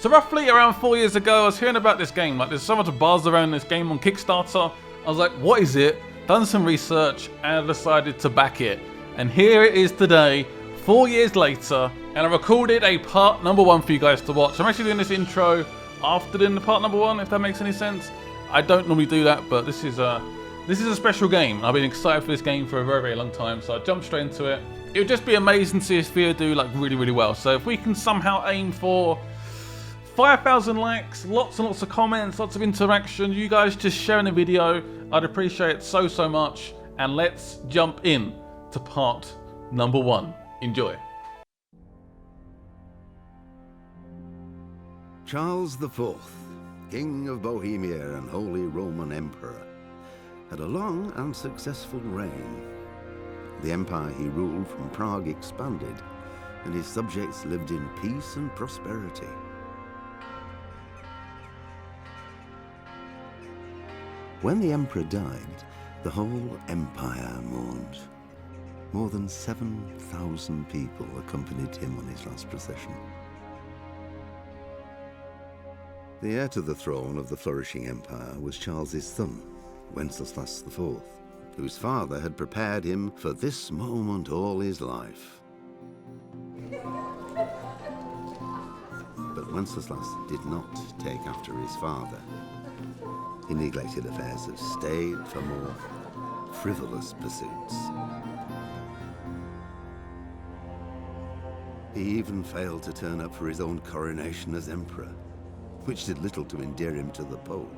So roughly around 4 years ago, I was hearing about this game. Like, there's so much buzz around this game on Kickstarter. I was like, what is it? Done some research and I decided to back it. And here it is today, 4 years later, and I recorded a part number 1 for you guys to watch. I'm actually doing this intro after doing the part number 1, if that makes any sense. I don't normally do that, but this is a special game. I've been excited for this game for a very, very long time, so I jumped straight into it. It would just be amazing to see this video do like really, really well. So if we can somehow aim for 5,000 likes, lots and lots of comments, lots of interaction, you guys just sharing the video, I'd appreciate it so, so much. And let's jump in to part number 1. Enjoy. Charles IV, King of Bohemia and Holy Roman Emperor, had a long and successful reign. The empire he ruled from Prague expanded, and his subjects lived in peace and prosperity. When the emperor died, the whole empire mourned. More than 7,000 people accompanied him on his last procession. The heir to the throne of the flourishing empire was Charles's son, Wenceslas IV, whose father had prepared him for this moment all his life. But Wenceslas did not take after his father. He neglected affairs of state for more frivolous pursuits. He even failed to turn up for his own coronation as emperor, which did little to endear him to the Pope.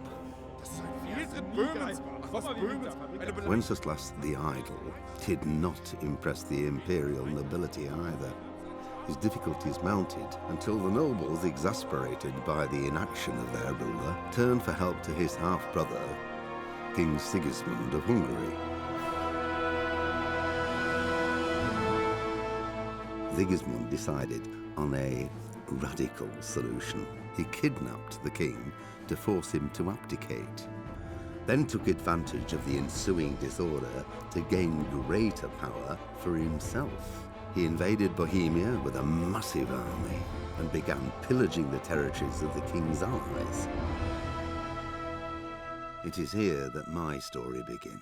Wenceslas the Idle did not impress the imperial nobility either. His difficulties mounted until the nobles, exasperated by the inaction of their ruler, turned for help to his half-brother, King Sigismund of Hungary. Sigismund decided on a radical solution. He kidnapped the king to force him to abdicate, then took advantage of the ensuing disorder to gain greater power for himself. He invaded Bohemia with a massive army and began pillaging the territories of the king's allies. It is here that my story begins.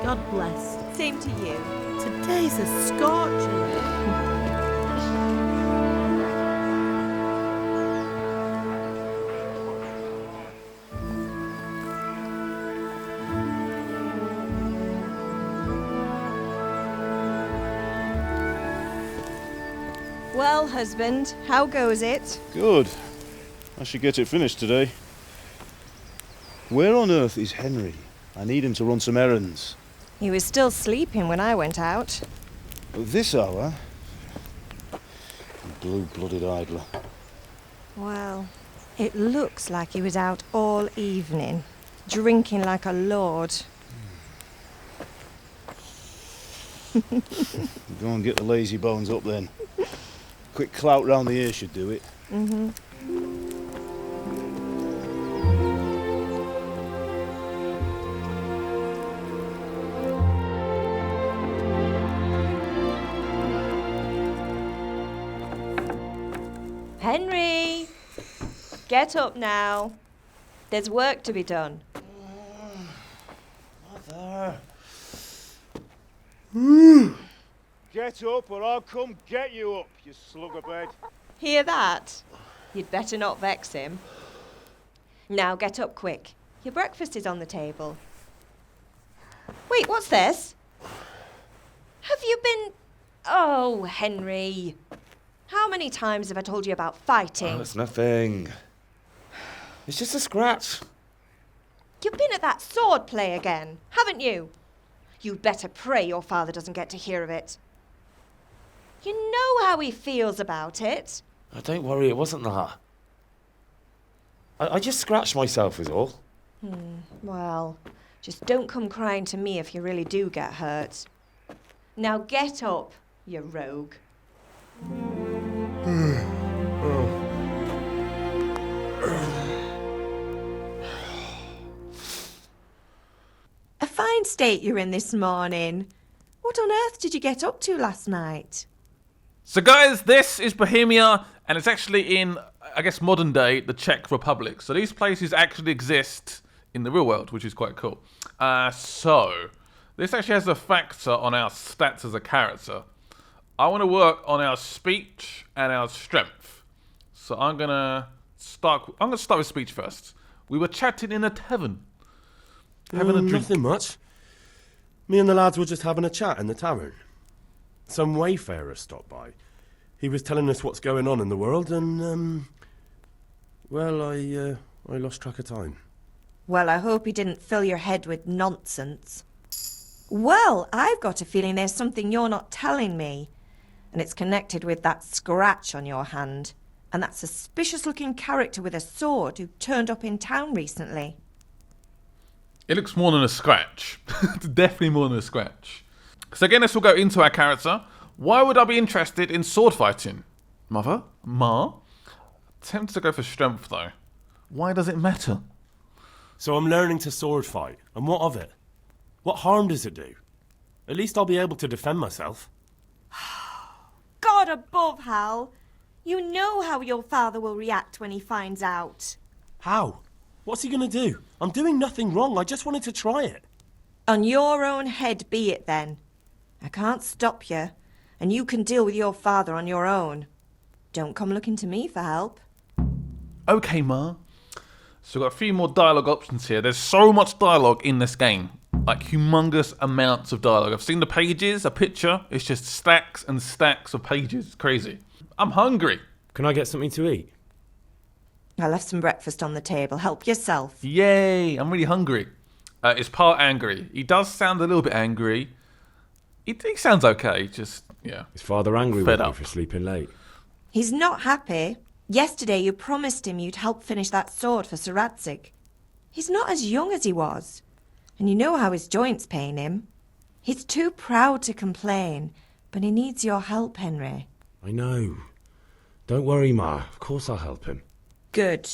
God bless. Same to you. Today's a scorcher. Well, Well, husband, how goes it? Good. I should get it finished today. Where on earth is Henry? I need him to run some errands. He was still sleeping when I went out. At this hour? Blue-blooded idler. Well, it looks like he was out all evening, drinking like a lord. Go and get the lazy bones up then. Quick clout round the ear should do it. Mm-hmm. Henry! Get up now. There's work to be done. Mother. Get up or I'll come get you up, you slug of bed. Hear that? You'd better not vex him. Now get up quick. Your breakfast is on the table. Wait, what's this? Have you been... Oh, Henry. How many times have I told you about fighting? Oh, it's nothing. It's just a scratch. You've been at that sword play again, haven't you? You'd better pray your father doesn't get to hear of it. You know how he feels about it. Oh, don't worry, it wasn't that. I just scratched myself is all. Well, just don't come crying to me if you really do get hurt. Now get up, you rogue. A fine state you're in this morning. What on earth did you get up to last night? So guys, this is Bohemia, and it's actually in, I guess, modern day, the Czech Republic. So these places actually exist in the real world, which is quite cool. So, this actually has a factor on our stats as a character. I want to work on our speech and our strength. So I'm gonna start with speech first. We were chatting in a tavern. Having a drink. Nothing much. Me and the lads were just having a chat in the tavern. Some wayfarer stopped by. He was telling us what's going on in the world and, well, I lost track of time. Well, I hope he didn't fill your head with nonsense. Well, I've got a feeling there's something you're not telling me. And it's connected with that scratch on your hand. And that suspicious-looking character with a sword who turned up in town recently. It looks more than a scratch. It's definitely more than a scratch. So again, this will go into our character. Why would I be interested in sword fighting? Mother? Ma? Tempted to go for strength, though. Why does it matter? So I'm learning to sword fight, and what of it? What harm does it do? At least I'll be able to defend myself. God above, Hal. You know how your father will react when he finds out. How? What's he gonna do? I'm doing nothing wrong, I just wanted to try it. On your own head be it then. I can't stop you, and you can deal with your father on your own. Don't come looking to me for help. Okay, Ma. So we've got a few more dialogue options here. There's so much dialogue in this game. Like humongous amounts of dialogue. I've seen the pages, a picture. It's just stacks and stacks of pages. It's crazy. I'm hungry. Can I get something to eat? I left some breakfast on the table. Help yourself. Yay, I'm really hungry. It's part angry. He does sound a little bit angry. He sounds okay, just, yeah. Is Father angry Fed with me up. for sleeping late? He's not happy. Yesterday you promised him you'd help finish that sword for Sir Radzig. He's not as young as he was. And you know how his joints pain him. He's too proud to complain, but he needs your help, Henry. I know. Don't worry, Ma. Of course I'll help him. Good.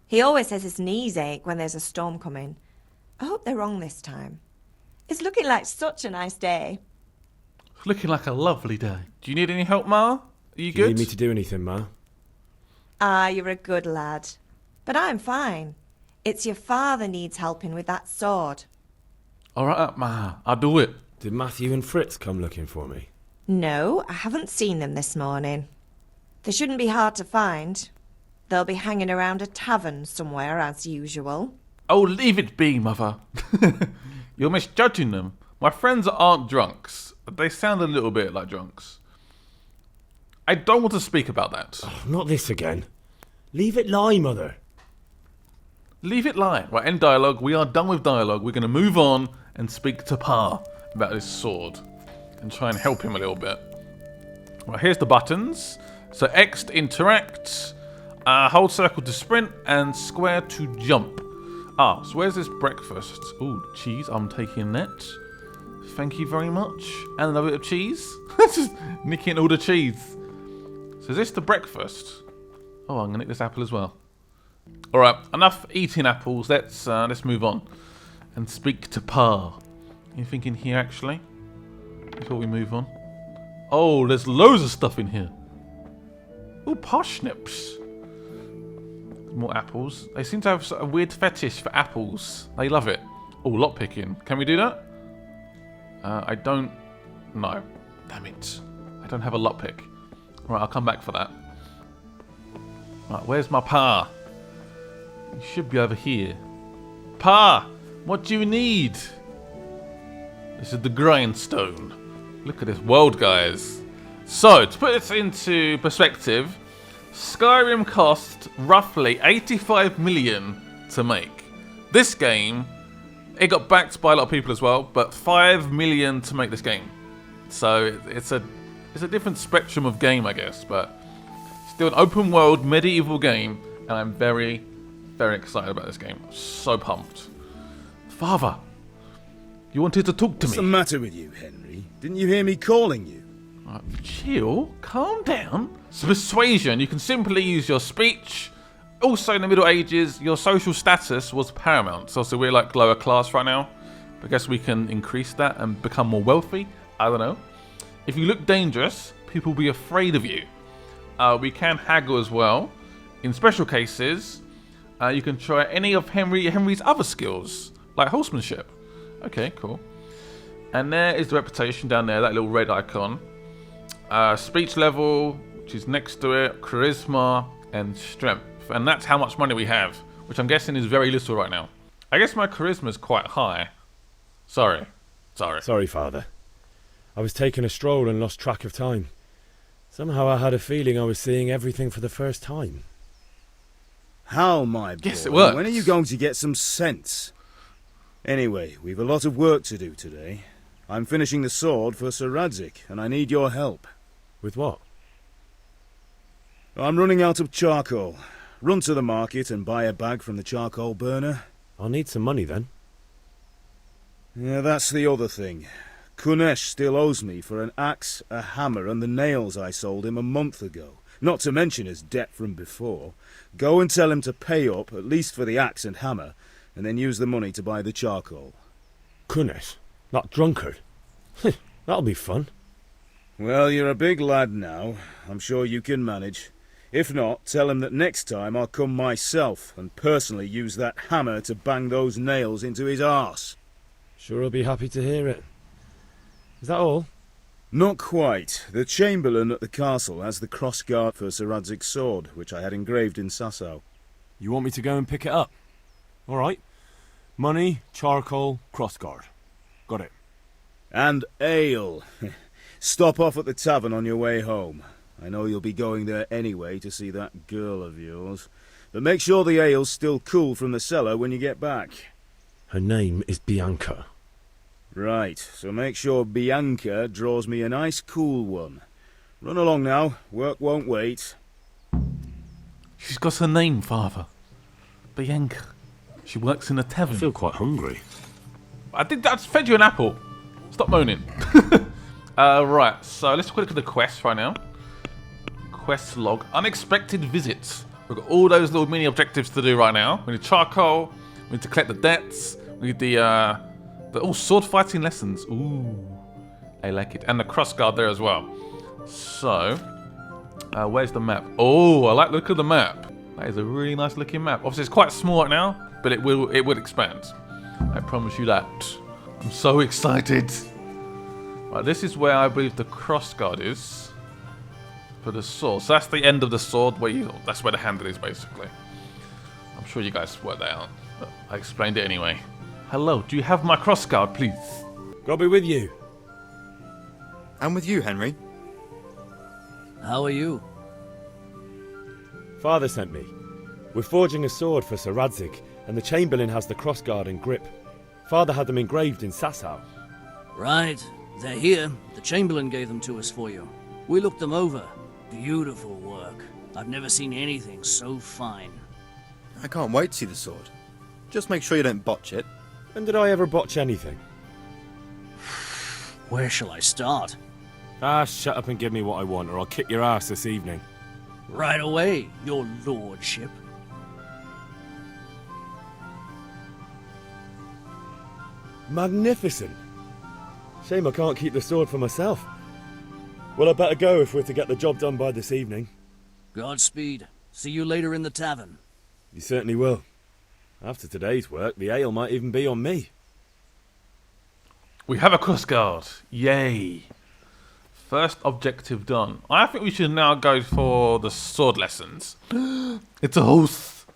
He always says his knees ache when there's a storm coming. I hope they're wrong this time. It's looking like such a nice day. It's looking like a lovely day. Do you need any help, Ma? Are you Do you good? need me to do anything, Ma? Ah, you're a good lad. But I'm fine. It's your father needs helping with that sword. All right, Ma. I'll do it. Did Matthew and Fritz come looking for me? No, I haven't seen them this morning. They shouldn't be hard to find. They'll be hanging around a tavern somewhere, as usual. Oh, leave it be, Mother. You're misjudging them. My friends aren't drunks. They sound a little bit like drunks. I don't want to speak about that. Not this again. Leave it lie, Mother. Leave it lie. Right, end dialogue. We are done with dialogue. We're going to move on and speak to Pa about his sword and try and help him a little bit. Right, here's the buttons. So X to interact, hold circle to sprint, and square to jump. So where's this breakfast? Ooh, cheese. I'm taking that. Thank you very much. And another bit of cheese. Just nicking all the cheese. So is this the breakfast? Oh, I'm gonna nick this apple as well. All right, enough eating apples. Let's move on and speak to Pa. Anything in here actually? Before we move on. Oh, there's loads of stuff in here. Ooh, parsnips. More apples. They seem to have a weird fetish for apples. They love it. Oh, lockpicking. Can we do that? I don't know. Damn it. I don't have a lockpick. Right, I'll come back for that. Right, where's my Pa? He should be over here. Pa! What do you need? This is the grindstone. Look at this world, guys. So, to put this into perspective, Skyrim cost roughly 85 million to make. This game, it got backed by a lot of people as well, but 5 million to make this game. So it's a different spectrum of game, I guess, but still an open world medieval game, and I'm very, very excited about this game. So pumped. Father, you wanted to talk to me. What's the matter with you, Henry? Didn't you hear me calling you? Chill, calm down. So persuasion, you can simply use your speech. Also in the Middle Ages, your social status was paramount. So we're like lower class right now. I guess we can increase that and become more wealthy. I don't know. If you look dangerous, people will be afraid of you. We can haggle as well. In special cases, you can try any of Henry's other skills, like horsemanship. Okay, cool. And there is the reputation down there, that little red icon. Speech level, which is next to it, charisma, and strength. And that's how much money we have, which I'm guessing is very little right now. I guess my charisma is quite high. Sorry. Sorry, Father. I was taking a stroll and lost track of time. Somehow I had a feeling I was seeing everything for the first time. How, my boy? Yes, it works. When are you going to get some sense? Anyway, we've a lot of work to do today. I'm finishing the sword for Sir Radzig, and I need your help. With what? I'm running out of charcoal. Run to the market and buy a bag from the charcoal burner. I'll need some money then. Yeah, that's the other thing. Kunesh still owes me for an axe, a hammer, and the nails I sold him a month ago. Not to mention his debt from before. Go and tell him to pay up, at least for the axe and hammer, and then use the money to buy the charcoal. Kunesh? That drunkard? That'll be fun. Well, you're a big lad now. I'm sure you can manage. If not, tell him that next time I'll come myself and personally use that hammer to bang those nails into his arse. Sure I'll be happy to hear it. Is that all? Not quite. The Chamberlain at the castle has the crossguard for Sir Radzig's sword, which I had engraved in Sasau. You want me to go and pick it up? All right. Money, charcoal, crossguard. Got it. And ale. Stop off at the tavern on your way home. I know you'll be going there anyway to see that girl of yours. But make sure the ale's still cool from the cellar when you get back. Her name is Bianca. Right, so make sure Bianca draws me a nice cool one. Run along now, work won't wait. She's got her name, Father. Bianca. She works in a I tavern. feel quite hungry. I just fed you an apple. Stop moaning. Right, so let's quickly look at the quest right now. Quest log. Unexpected visits. We've got all those little mini objectives to do right now. We need charcoal. We need to collect the debts. We need the sword fighting lessons. Ooh, I like it. And the crossguard there as well. So, where's the map? Oh, I like the look of the map. That is a really nice looking map. Obviously, it's quite small right now, but it will expand. I promise you that. I'm so excited. Right, this is where I believe the crossguard is for the sword. So that's the end of the sword. That's where the handle is, basically. I'm sure you guys worked that out. But I explained it anyway. Hello, do you have my crossguard, please? God be with you. And with you, Henry. How are you? Father sent me. We're forging a sword for Sir Radzig, and the Chamberlain has the crossguard and grip. Father had them engraved in Sasau. Right. They're here. The Chamberlain gave them to us for you. We looked them over. Beautiful work. I've never seen anything so fine. I can't wait to see the sword. Just make sure you don't botch it. When did I ever botch anything? Where shall I start? Shut up and give me what I want, or I'll kick your ass this evening. Right away, your lordship. Magnificent. Shame I can't keep the sword for myself. Well, I better go if we're to get the job done by this evening. Godspeed. See you later in the tavern. You certainly will. After today's work, the ale might even be on me. We have a crossguard. Yay. First objective done. I think we should now go for the sword lessons. It's a horse.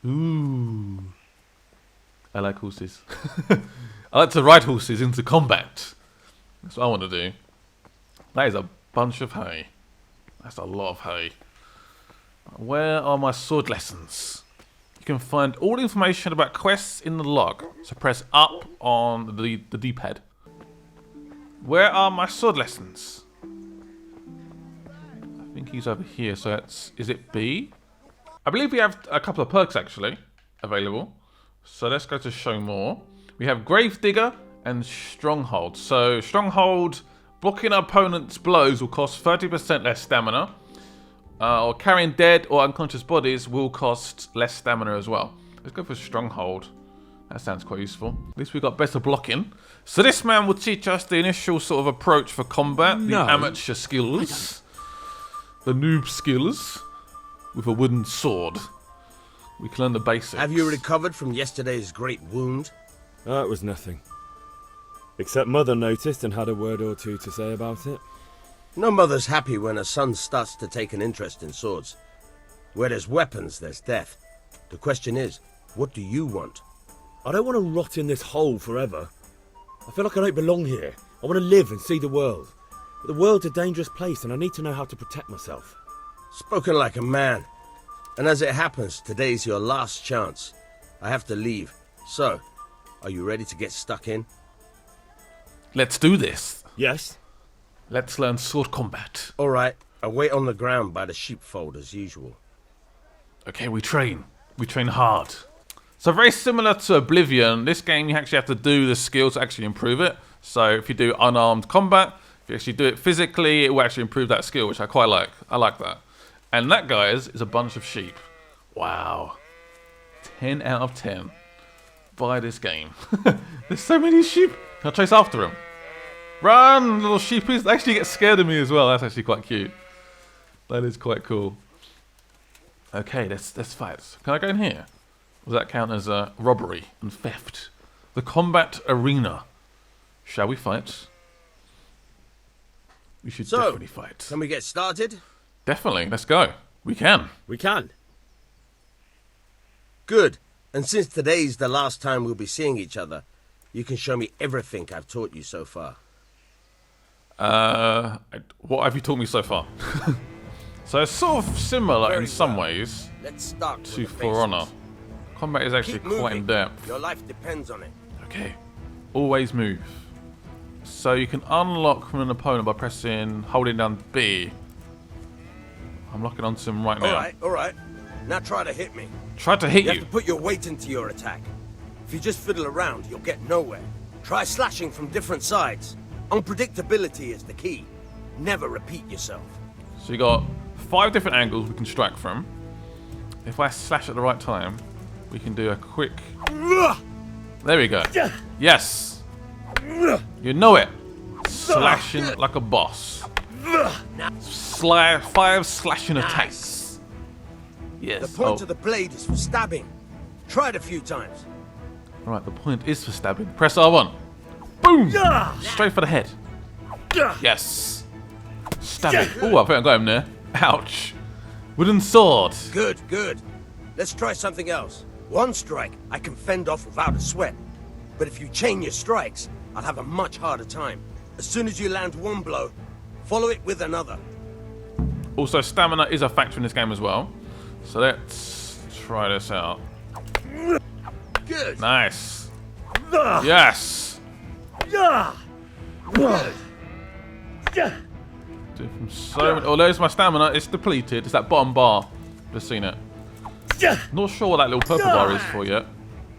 Ooh. I like horses. I like to ride horses into combat. That's what I want to do. That is a bunch of hay. That's a lot of hay. Where are my sword lessons? You can find all the information about quests in the log. So press up on the D-pad. Where are my sword lessons? I think he's over here. So that's... Is it B? I believe we have a couple of perks actually available. So let's go to show more. We have Gravedigger and Stronghold. So Stronghold, blocking opponent's blows will cost 30% less stamina. Or carrying dead or unconscious bodies will cost less stamina as well. Let's go for Stronghold. That sounds quite useful. At least we got better blocking. So this man will teach us the initial sort of approach for combat. The amateur skills. The noob skills. With a wooden sword. We can learn the basics. Have you recovered from yesterday's great wound? It was nothing. Except Mother noticed and had a word or two to say about it. No mother's happy when her son starts to take an interest in swords. Where there's weapons, there's death. The question is, what do you want? I don't want to rot in this hole forever. I feel like I don't belong here. I want to live and see the world. But the world's a dangerous place and I need to know how to protect myself. Spoken like a man. And as it happens, today's your last chance. I have to leave. So, are you ready to get stuck in? Let's do this. Yes. Let's learn sword combat. All right. I wait on the ground by the sheepfold as usual. Okay, we train. We train hard. So very similar to Oblivion, this game you actually have to do the skill to actually improve it. So if you do unarmed combat, if you actually do it physically, it will actually improve that skill, which I quite like. I like that. And that, guys, is a bunch of sheep. Wow. 10 out of 10. Buy this game. There's so many sheep. Can I chase after them? Run, little sheepies. They actually get scared of me as well. That's actually quite cute. That is quite cool. Okay, let's fight. Can I go in here? Does that count as a robbery and theft? The combat arena. Shall we fight? We should definitely fight. Can we get started? Definitely. Let's go. We can. We can. Good. And since today's the last time we'll be seeing each other, you can show me everything I've taught you so far. What have you taught me so far? So it's sort of similar in some ways Let's start to For Honor. Combat is actually quite in depth. Your life depends on it. Okay. Always move. So you can unlock from an opponent by holding down B. I'm locking onto him right now. All right. Now try to hit me. Try to hit You you. have to put your weight into your attack. If you just fiddle around, you'll get nowhere. Try slashing from different sides. Unpredictability is the key. Never repeat yourself. So you got 5 different angles we can strike from. If I slash at the right time, we can do a quick... There we go. Yes. You know it. Slashing like a boss. 5 slashing attacks. Yes. The point of the blade is for stabbing. Try it a few times. Right, the point is for stabbing. Press R1. Boom! Straight for the head. Yes. Stabbing. Oh, I think I got him there. Ouch. Wooden sword. Good. Let's try something else. One strike I can fend off without a sweat. But if you chain your strikes, I'll have a much harder time. As soon as you land one blow, follow it with another. Also, stamina is a factor in this game as well. So let's try this out. Good. Nice. Yes. Good. From so many, oh, there's my stamina. It's depleted. It's that bottom bar. Just seen it. Not sure what that little purple bar is for yet.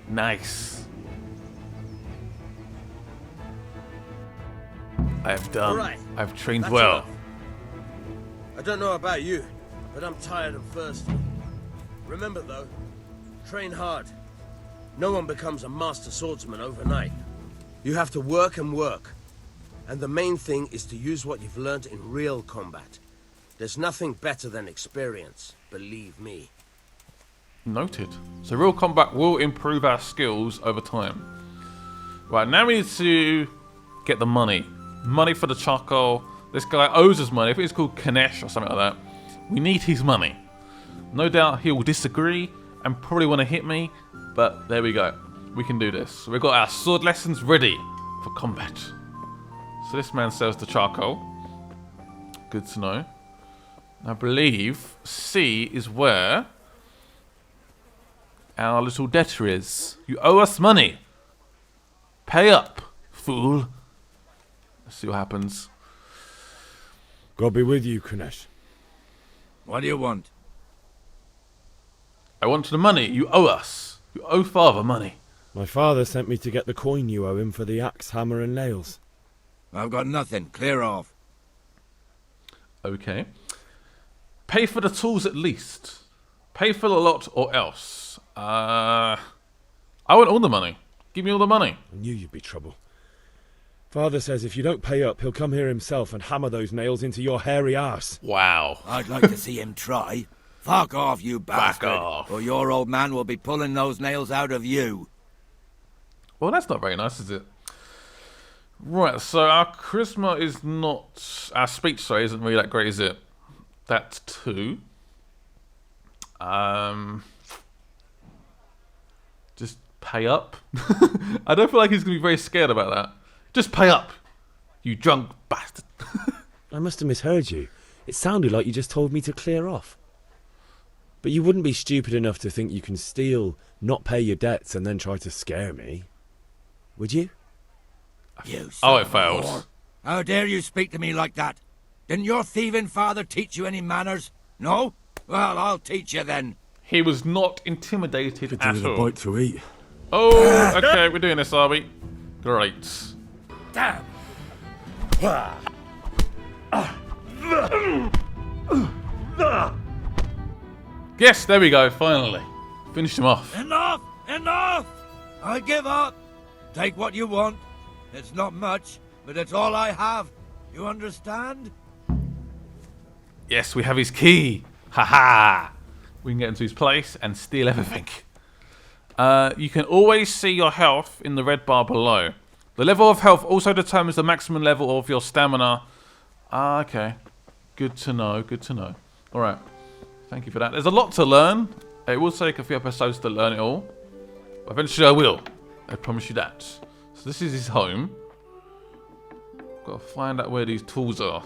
Nice. I have done. Right. I've trained That's well. enough. I don't know about you, but I'm tired and thirsty. Remember though, train hard. No one becomes a master swordsman overnight. You have to work and work. And the main thing is to use what you've learned in real combat. There's nothing better than experience, believe me. Noted. So real combat will improve our skills over time. Right, now we need to get the money. Money for the charcoal. This guy owes us money. If it's called Kanesh or something like that, we need his money. No doubt he will disagree and probably want to hit me, but there we go. We can do this. We've got our sword lessons ready for combat. So this man sells the charcoal. Good to know. I believe C is where our little debtor is. You owe us money. Pay up, fool. Let's see what happens. God be with you, Kunesh. What do you want? I want the money you owe us. You owe father money. My father sent me to get the coin you owe him for the axe, hammer and nails. I've got nothing. Clear off. Okay. Pay for the tools at least. Pay for the lot or else. I want all the money. Give me all the money. I knew you'd be trouble. Father says if you don't pay up, he'll come here himself and hammer those nails into your hairy arse. Wow. I'd like to see him try. Fuck off, you bastard. Back off. Or your old man will be pulling those nails out of you. Well, that's not very nice, is it? Right, so our charisma is not... Our speech, sorry, isn't really that great, is it? That's 2. Just pay up. I don't feel like he's going to be very scared about that. Just pay up, you drunk bastard. I must have misheard you. It sounded like you just told me to clear off. But you wouldn't be stupid enough to think you can steal, not pay your debts, and then try to scare me. Would you? You Oh, it failed. whore. How dare you speak to me like that? Didn't your thieving father teach you any manners? No? Well, I'll teach you then. He was not intimidated Could do at with a all. bite to eat. Oh, okay, we're doing this, are we? Great. Damn. Yes, there we go, finally. Finished him off. Enough! Enough! I give up. Take what you want. It's not much, but it's all I have. You understand? Yes, we have his key. Haha. We can get into his place and steal everything. You can always see your health in the red bar below. The level of health also determines the maximum level of your stamina. Okay. Good to know, good to know. Alright. Thank you for that. There's a lot to learn. It will take a few episodes to learn it all. But eventually I will. I promise you that. So this is his home. Got to find out where these tools are.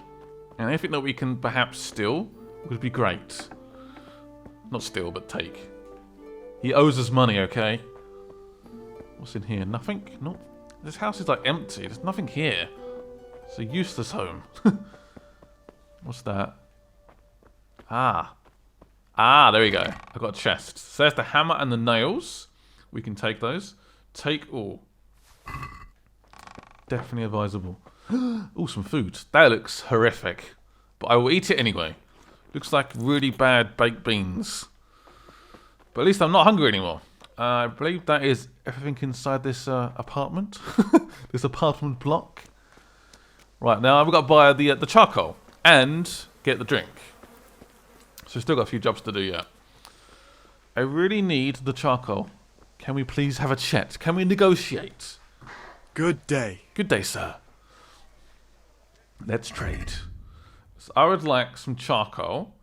And anything that we can perhaps steal would be great. Not steal, but take. He owes us money, okay? What's in here? Nothing? No. This house is like empty. There's nothing here. It's a useless home. What's that? Ah, there we go. I got a chest. So there's the hammer and the nails. We can take those. Take all. Definitely advisable. Oh, some food. That looks horrific. But I will eat it anyway. Looks like really bad baked beans. But at least I'm not hungry anymore. I believe that is everything inside this apartment. This apartment block. Right, now I've got to buy the charcoal and get the drink. So we've still got a few jobs to do yet. I really need the charcoal. Can we please have a chat? Can we negotiate? Good day. Good day, sir. Let's trade. So I would like some charcoal.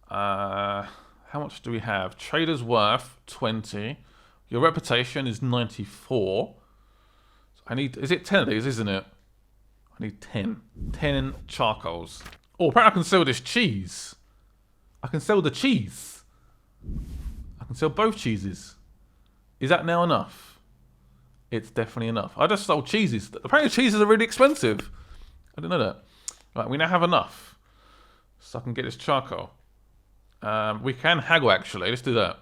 How much do we have? Trader's worth 20. Your reputation is 94. So I need. Is it 10 of these? Isn't it? I need 10. 10 charcoals. Oh, apparently I can sell this cheese. I can sell the cheese. I can sell both cheeses. Is that now enough? It's definitely enough. I just sold cheeses. Apparently cheeses are really expensive. I didn't know that. Right, we now have enough. So I can get this charcoal. We can haggle, actually. Let's do that.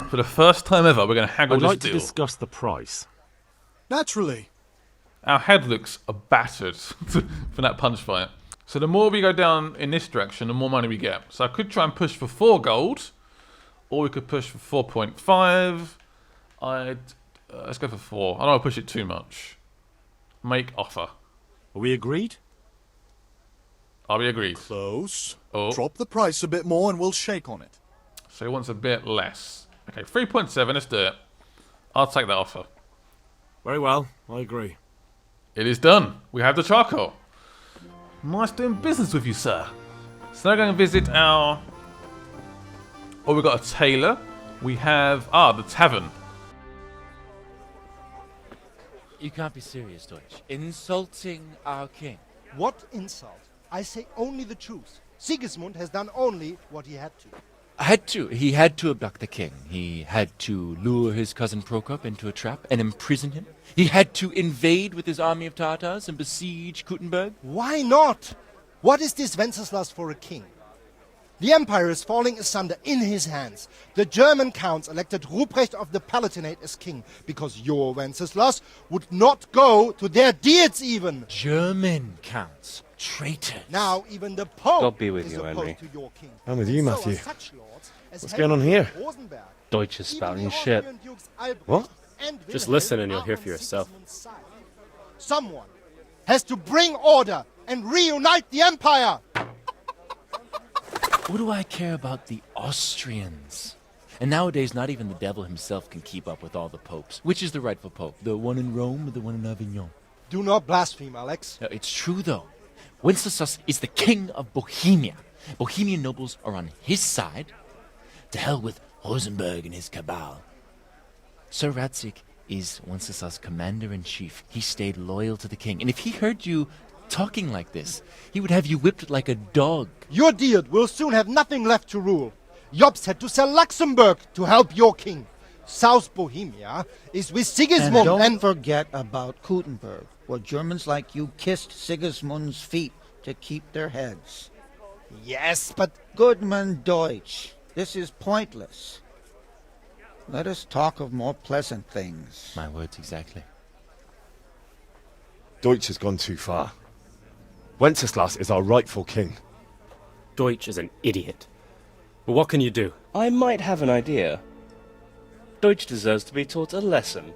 For the first time ever, we're going to haggle I'd this like deal. to discuss the price. Naturally. Our head looks battered from that punch fight. So the more we go down in this direction, the more money we get. So I could try and push for 4 gold. Or we could push for 4.5. Let's go for 4. I don't want to push it too much. Make offer. Are we agreed? Are we agreed? Close. Oh. Drop the price a bit more and we'll shake on it. So he wants a bit less. Okay, 3.7, let's do it. I'll take that offer. Very well, I agree. It is done. We have the charcoal. Nice doing business with you, sir. So now we're going to visit our... Oh, we've got a tailor. We have... the tavern. You can't be serious, Deutsch. Insulting our king. What insult? I say only the truth. Sigismund has done only what he had to. He had to abduct the king. He had to lure his cousin Prokop into a trap and imprison him. He had to invade with his army of Tatars and besiege Kuttenberg. Why not? What is this Wenceslas for a king? The empire is falling asunder in his hands. The German counts elected Ruprecht of the Palatinate as king because your Wenceslas would not go to their deeds even. German counts. Traitors. Now even the Pope God be with is you, opposed Henry. to your king. I'm with you, So are Matthew. such lords as What's Henry going on here? Rosenberg. Deutsch is Even spouting the shit. Austrian dukes Albrecht What? and Just Wilhelm listen and you'll are hear on for yourself. Sigismund's side. Someone has to bring order and reunite the empire. What do I care about the Austrians? And nowadays, not even the devil himself can keep up with all the popes. Which is the rightful pope? The one in Rome or the one in Avignon? Do not blaspheme, Alex. No, it's true, though. Wenceslas is the king of Bohemia. Bohemian nobles are on his side. To hell with Rosenberg and his cabal. Sir Radzik is Wenceslas' commander-in-chief. He stayed loyal to the king. And if he heard you talking like this, he would have you whipped like a dog. Your Diet will soon have nothing left to rule. Jobst had to sell Luxembourg to help your king. South Bohemia is with Sigismund And don't forget about Kuttenberg, where Germans like you kissed Sigismund's feet to keep their heads. Yes, but... Goodman Deutsch, this is pointless. Let us talk of more pleasant things. My words exactly. Deutsch has gone too far. Wenceslas is our rightful king. Deutsch is an idiot. But what can you do? I might have an idea. Deutsch deserves to be taught a lesson.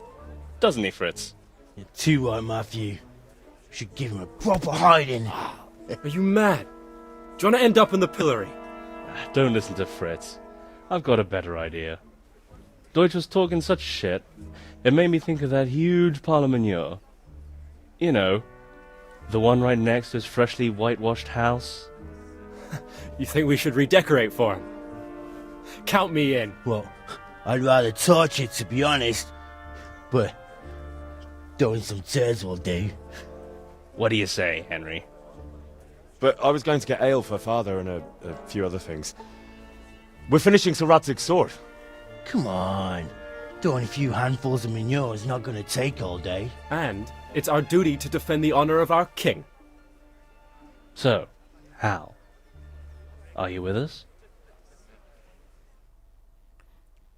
Doesn't he, Fritz? You're too right, Matthew. Should give him a proper hiding. Are you mad? Do you want to end up in the pillory? Don't listen to Fritz. I've got a better idea. Deutsch was talking such shit, it made me think of that huge parliament. You know, the one right next to his freshly whitewashed house. You think we should redecorate for him? Count me in. Well, I'd rather torch it, to be honest. But throwing some tears will do. What do you say, Henry? But I was going to get ale for father and a few other things. We're finishing Sir Radzig's sword. Come on. Throwing a few handfuls of manure is not going to take all day. And it's our duty to defend the honor of our king. So, Hal, are you with us?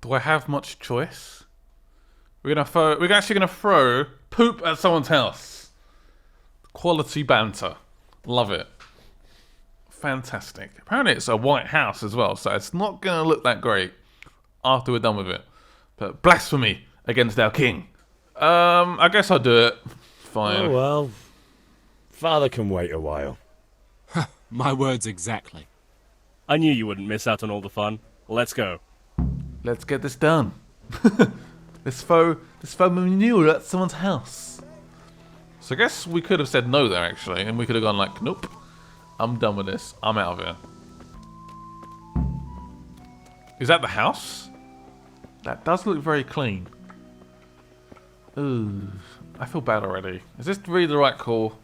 Do I have much choice? We're actually gonna throw poop at someone's house. Quality banter. Love it. Fantastic. Apparently it's a white house as well, so it's not gonna look that great after we're done with it. But blasphemy against our king. I guess I'll do it. Fine. Oh well. Father can wait a while. My words exactly. I knew you wouldn't miss out on all the fun. Let's go. Let's get this done. Let's throw manure at someone's house. So I guess we could have said no there actually, and we could have gone like, nope, I'm done with this. I'm out of here. Is that the house? That does look very clean. Ooh, I feel bad already. Is this really the right call?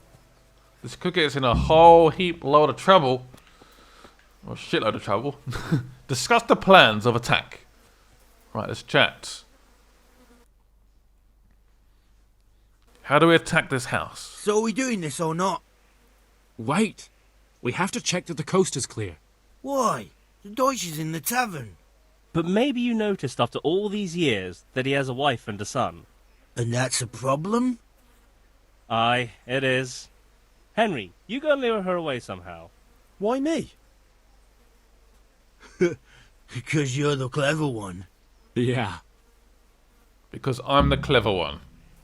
This could get us in a whole heap load of trouble. Or a shitload of trouble. Discuss the plans of attack. Right, let's chat. How do we attack this house? So are we doing this or not? Wait. We have to check that the coast is clear. Why? The Deutsch is in the tavern. But maybe you noticed after all these years that he has a wife and a son. And that's a problem? Aye, it is. Henry, you go and lure her away somehow. Why me? Because you're the clever one. Yeah. Because I'm the clever one.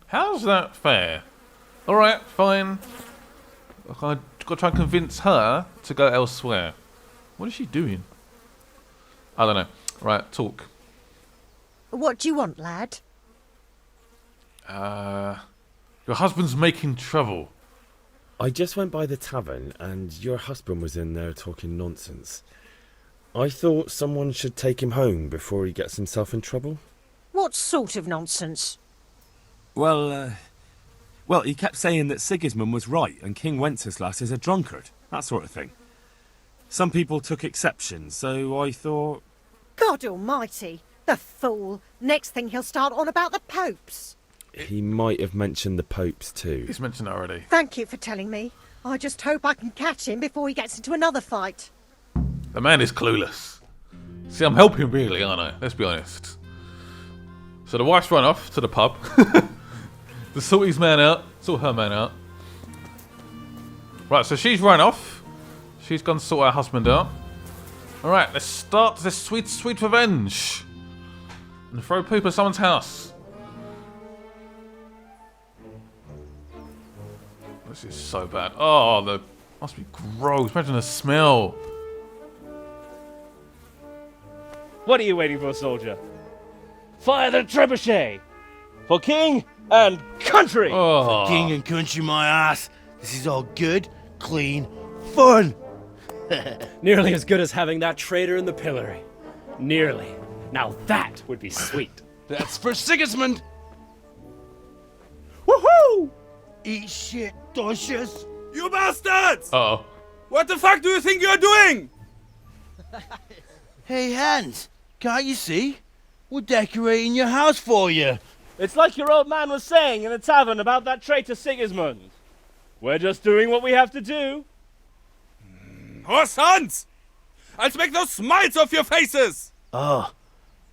How's that fair? Alright, fine. I've got to try and convince her to go elsewhere. What is she doing? I don't know. Right, talk. What do you want, lad? Your husband's making trouble. I just went by the tavern and your husband was in there talking nonsense. I thought someone should take him home before he gets himself in trouble. What sort of nonsense? Well, he kept saying that Sigismund was right and King Wenceslas is a drunkard. That sort of thing. Some people took exception, so I thought... God almighty, the fool. Next thing he'll start on about the popes. He might have mentioned the popes too. He's mentioned it already. Thank you for telling me. I just hope I can catch him before he gets into another fight. The man is clueless. See, I'm helping really, aren't I? Let's be honest. So the wife's run off to the pub. To sort his man out. Sort her man out. Right, so she's run off. She's gone to sort her husband out. Alright, let's start this sweet, sweet revenge. And throw poop at someone's house. This is so bad. Oh, the must be gross. Imagine the smell. What are you waiting for, soldier? Fire the trebuchet! For king and country! Oh. King and country, my ass. This is all good, clean, fun. Nearly as good as having that traitor in the pillory. Nearly. Now that would be sweet. That's for Sigismund. Woohoo! Eat shit, Deutsches. You bastards! Uh-oh. What the fuck do you think you're doing? Hey, Hans, can't you see? We're decorating your house for you. It's like your old man was saying in the tavern about that traitor Sigismund. We're just doing what we have to do. Oh, sons! I'll make those smiles off your faces! Oh,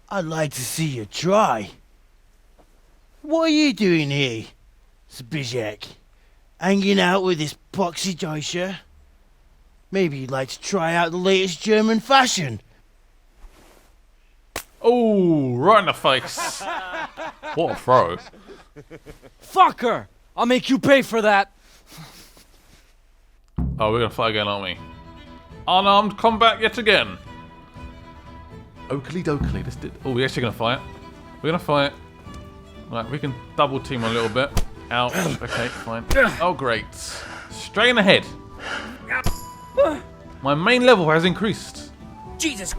I'd like to see you try. What are you doing here, Zbigniew? Hanging out with this poxy Deutscher? Maybe you'd like to try out the latest German fashion. Oh, right in the face. What a throw. Fucker! I'll make you pay for that. Oh, we're going to fight again, aren't we? Unarmed combat yet again. Oakley dokley. Oh, we're actually going to fight. We're going to fight. Right, we can double team a little bit. Ouch. Okay, fine. Oh, great. Straight in the head. My main level has increased. Jesus.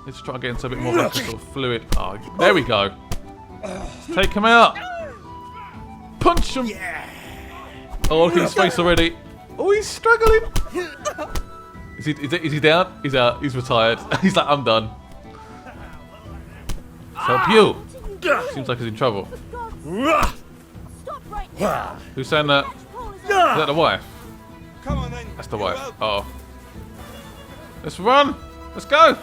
Let's try to get into a bit more of a sort of fluid. Oh, there we go. Let's take him out. Punch him. Oh, look at his face already. Oh, he's struggling. Is he down? He's out. He's retired. He's like, I'm done. Let's help you. Seems like he's in trouble. Who's saying that? Is that the wife? Come on then. That's the wife. Uh oh. Let's run. Let's go.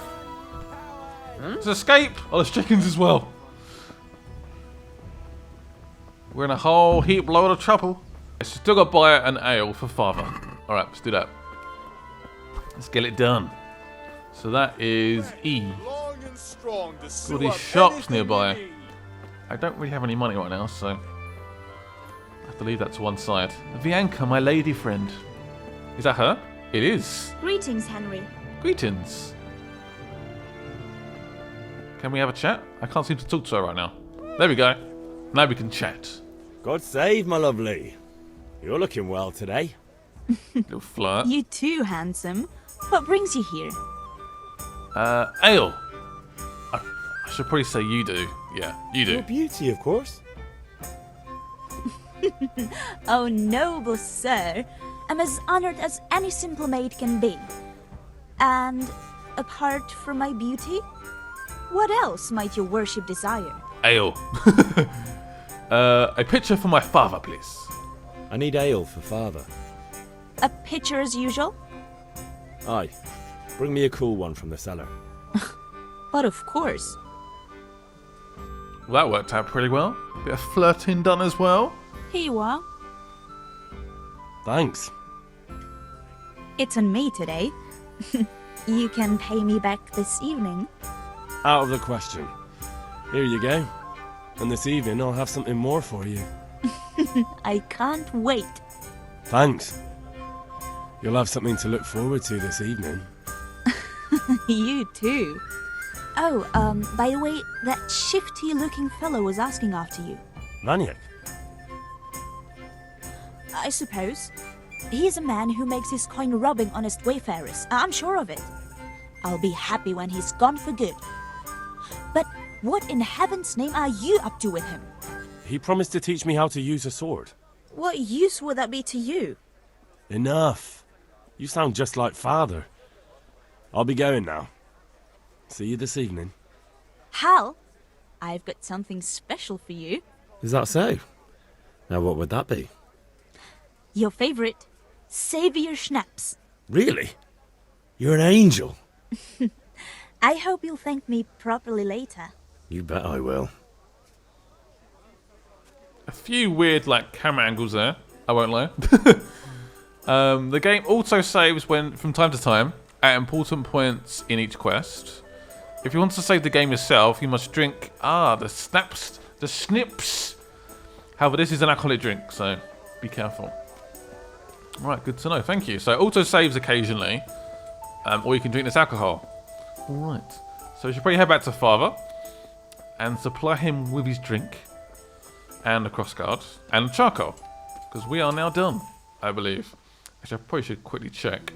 Let's escape. Oh, there's chickens as well. We're in a whole heap load of trouble. Let's still got to buy an ale for father. Alright, let's do that. Let's get it done. So that is E. Long and strong to All sew these up shops anything nearby. you need. I don't really have any money right now, so I have to leave that to one side. Bianca, my lady friend. Is that her? It is. Greetings, Henry. Greetings. Can we have a chat? I can't seem to talk to her right now. There we go. Now we can chat. God save, my lovely. You're looking well today. Little flirt. You too, handsome. What brings you here? Ale. I should probably say you do. Yeah, you do. Your beauty, of course. Oh, noble sir, I'm as honored as any simple maid can be. And apart from my beauty, what else might your worship desire? Ale. A picture for my father, please. I need ale for father. A pitcher as usual? Aye. Bring me a cool one from the cellar. But of course. Well, that worked out pretty well. Bit of flirting done as well. Here you are. Thanks. It's on me today. You can pay me back this evening. Out of the question. Here you go. And this evening I'll have something more for you. I can't wait. Thanks. You'll have something to look forward to this evening. You too. Oh, by the way, that shifty-looking fellow was asking after you. Maniac? I suppose. He's a man who makes his coin robbing honest wayfarers. I'm sure of it. I'll be happy when he's gone for good. But what in heaven's name are you up to with him? He promised to teach me how to use a sword. What use would that be to you? Enough. You sound just like father. I'll be going now. See you this evening. Hal, I've got something special for you. Is that so? Now what would that be? Your favourite, Saviour Schnapps. Really? You're an angel. I hope you'll thank me properly later. You bet I will. A few weird, camera angles there. I won't lie. The game also saves from time to time at important points in each quest. If you want to save the game yourself, you must drink the snips. However, this is an alcoholic drink, so be careful. Right, good to know. Thank you. So auto saves occasionally, or you can drink this alcohol. All right. So you should probably head back to Father and supply him with his drink and a crossguard and charcoal, because we are now done, I believe. Actually, I probably should quickly check.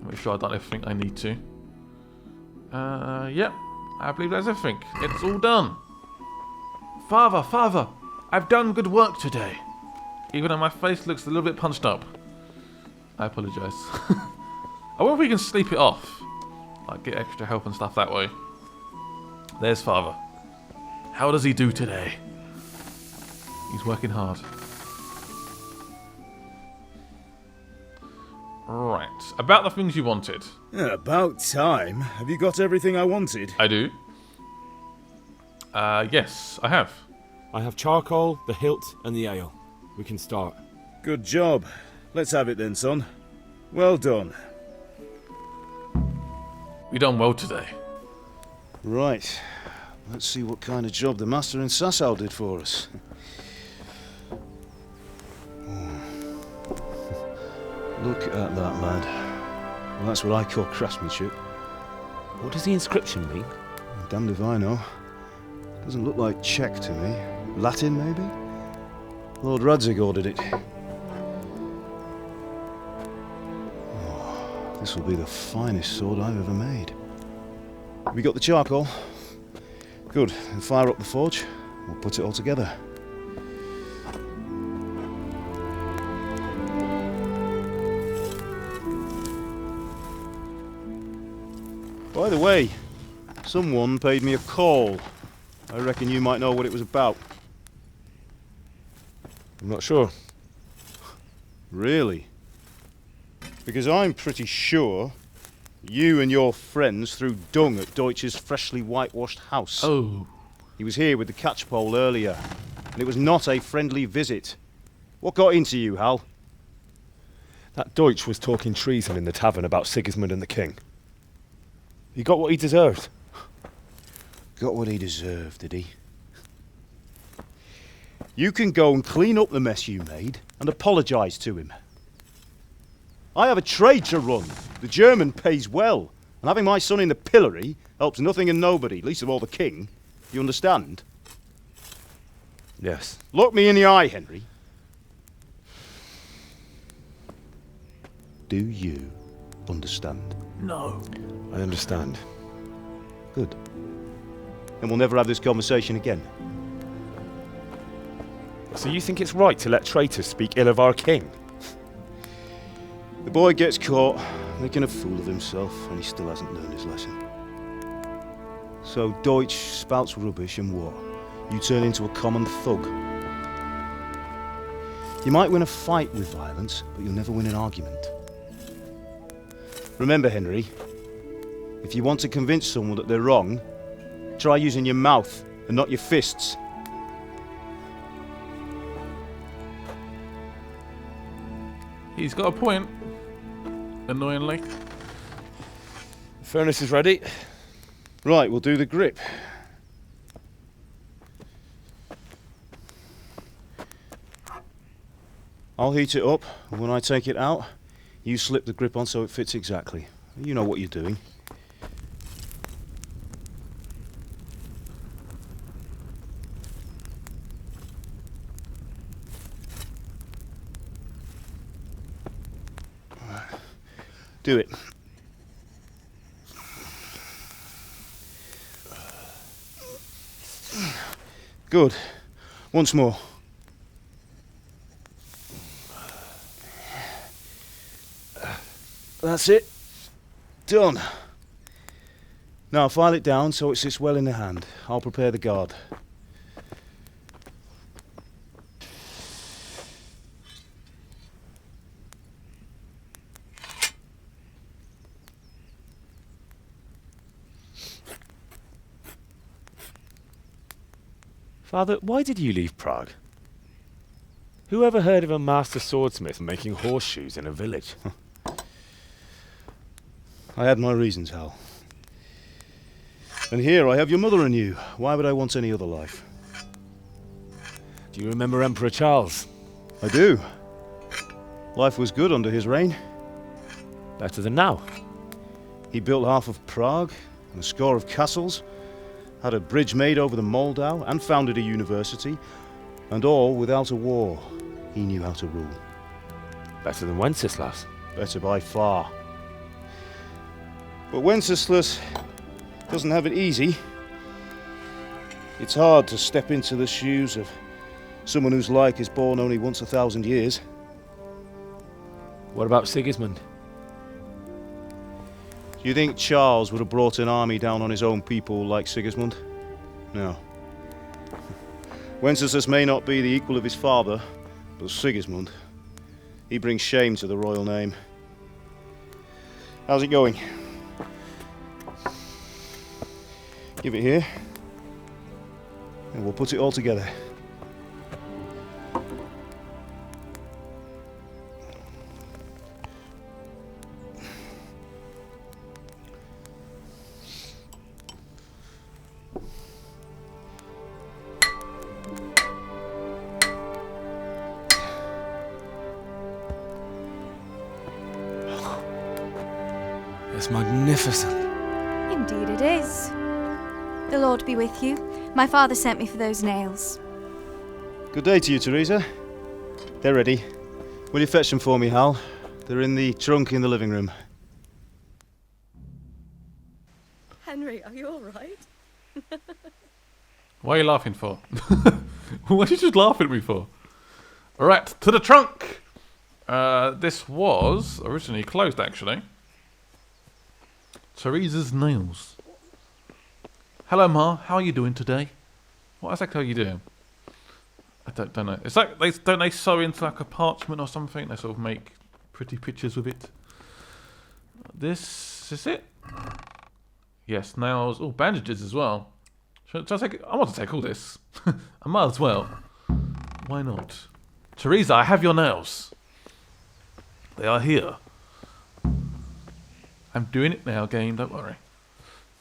Make sure I've done everything I need to. Yep, I believe that's everything. It's all done. Father, I've done good work today. Even though my face looks a little bit punched up. I apologise. I wonder if we can sleep it off. Get extra help and stuff that way. There's Father. How does he do today? He's working hard. Right. About the things you wanted. Yeah, about time. Have you got everything I wanted? I do. Yes, I have. I have charcoal, the hilt, and the ale. We can start. Good job. Let's have it then, son. Well done. We done well today. Right. Let's see what kind of job the Master in Sasau did for us. Look at that, lad. Well, that's what I call craftsmanship. What does the inscription mean? Damned if I know. Doesn't look like Czech to me. Latin, maybe? Lord Radzig ordered it. Oh, this will be the finest sword I've ever made. We got the charcoal? Good. Then fire up the forge. We'll put it all together. By the way, someone paid me a call. I reckon you might know what it was about. I'm not sure. Really? Because I'm pretty sure you and your friends threw dung at Deutsch's freshly whitewashed house. Oh. He was here with the catchpole earlier, and it was not a friendly visit. What got into you, Hal? That Deutsch was talking treason in the tavern about Sigismund and the king. He got what he deserved. Got what he deserved, did he? You can go and clean up the mess you made and apologise to him. I have a trade to run. The German pays well, and having my son in the pillory helps nothing and nobody, least of all the king. You understand? Yes. Look me in the eye, Henry. Do you understand? No. I understand. Good. Then we'll never have this conversation again. So you think it's right to let traitors speak ill of our king? The boy gets caught, making a fool of himself, and he still hasn't learned his lesson. So Deutsch spouts rubbish, and what? You turn into a common thug. You might win a fight with violence, but you'll never win an argument. Remember, Henry, if you want to convince someone that they're wrong, try using your mouth and not your fists. He's got a point. Annoyingly. The furnace is ready. Right, we'll do the grip. I'll heat it up, and when I take it out, you slip the grip on so it fits exactly. You know what you're doing. Do it. Good. Once more. That's it. Done. Now file it down so it sits well in the hand. I'll prepare the guard. Father, why did you leave Prague? Who ever heard of a master swordsmith making horseshoes in a village? I had my reasons, Hal. And here I have your mother and you. Why would I want any other life? Do you remember Emperor Charles? I do. Life was good under his reign. Better than now. He built half of Prague and a score of castles, had a bridge made over the Moldau, and founded a university, and all without a war. He knew how to rule. Better than Wenceslas. Better by far. But Wenceslas doesn't have it easy. It's hard to step into the shoes of someone whose like is born only once 1,000 years. What about Sigismund? Do you think Charles would have brought an army down on his own people like Sigismund? No. Wenceslas may not be the equal of his father, but Sigismund, he brings shame to the royal name. How's it going? Give it here, and we'll put it all together. It's magnificent. Indeed it is. The Lord be with you. My father sent me for those nails. Good day to you, Teresa. They're ready. Will you fetch them for me, Hal? They're in the trunk in the living room. Henry, are you all right? What are you laughing for? What did you just laugh at me for? Alright, to the trunk! This was originally closed, actually. Teresa's nails. Hello, Ma. How are you doing today? What exactly are you doing? I don't know. It's like don't they sew into like a parchment or something? They sort of make pretty pictures with it. This is it. Yes, nails. Oh, bandages as well. Should I take? I want to take all this. I might as well. Why not? Teresa, I have your nails. They are here. I'm doing it now, game. Don't worry.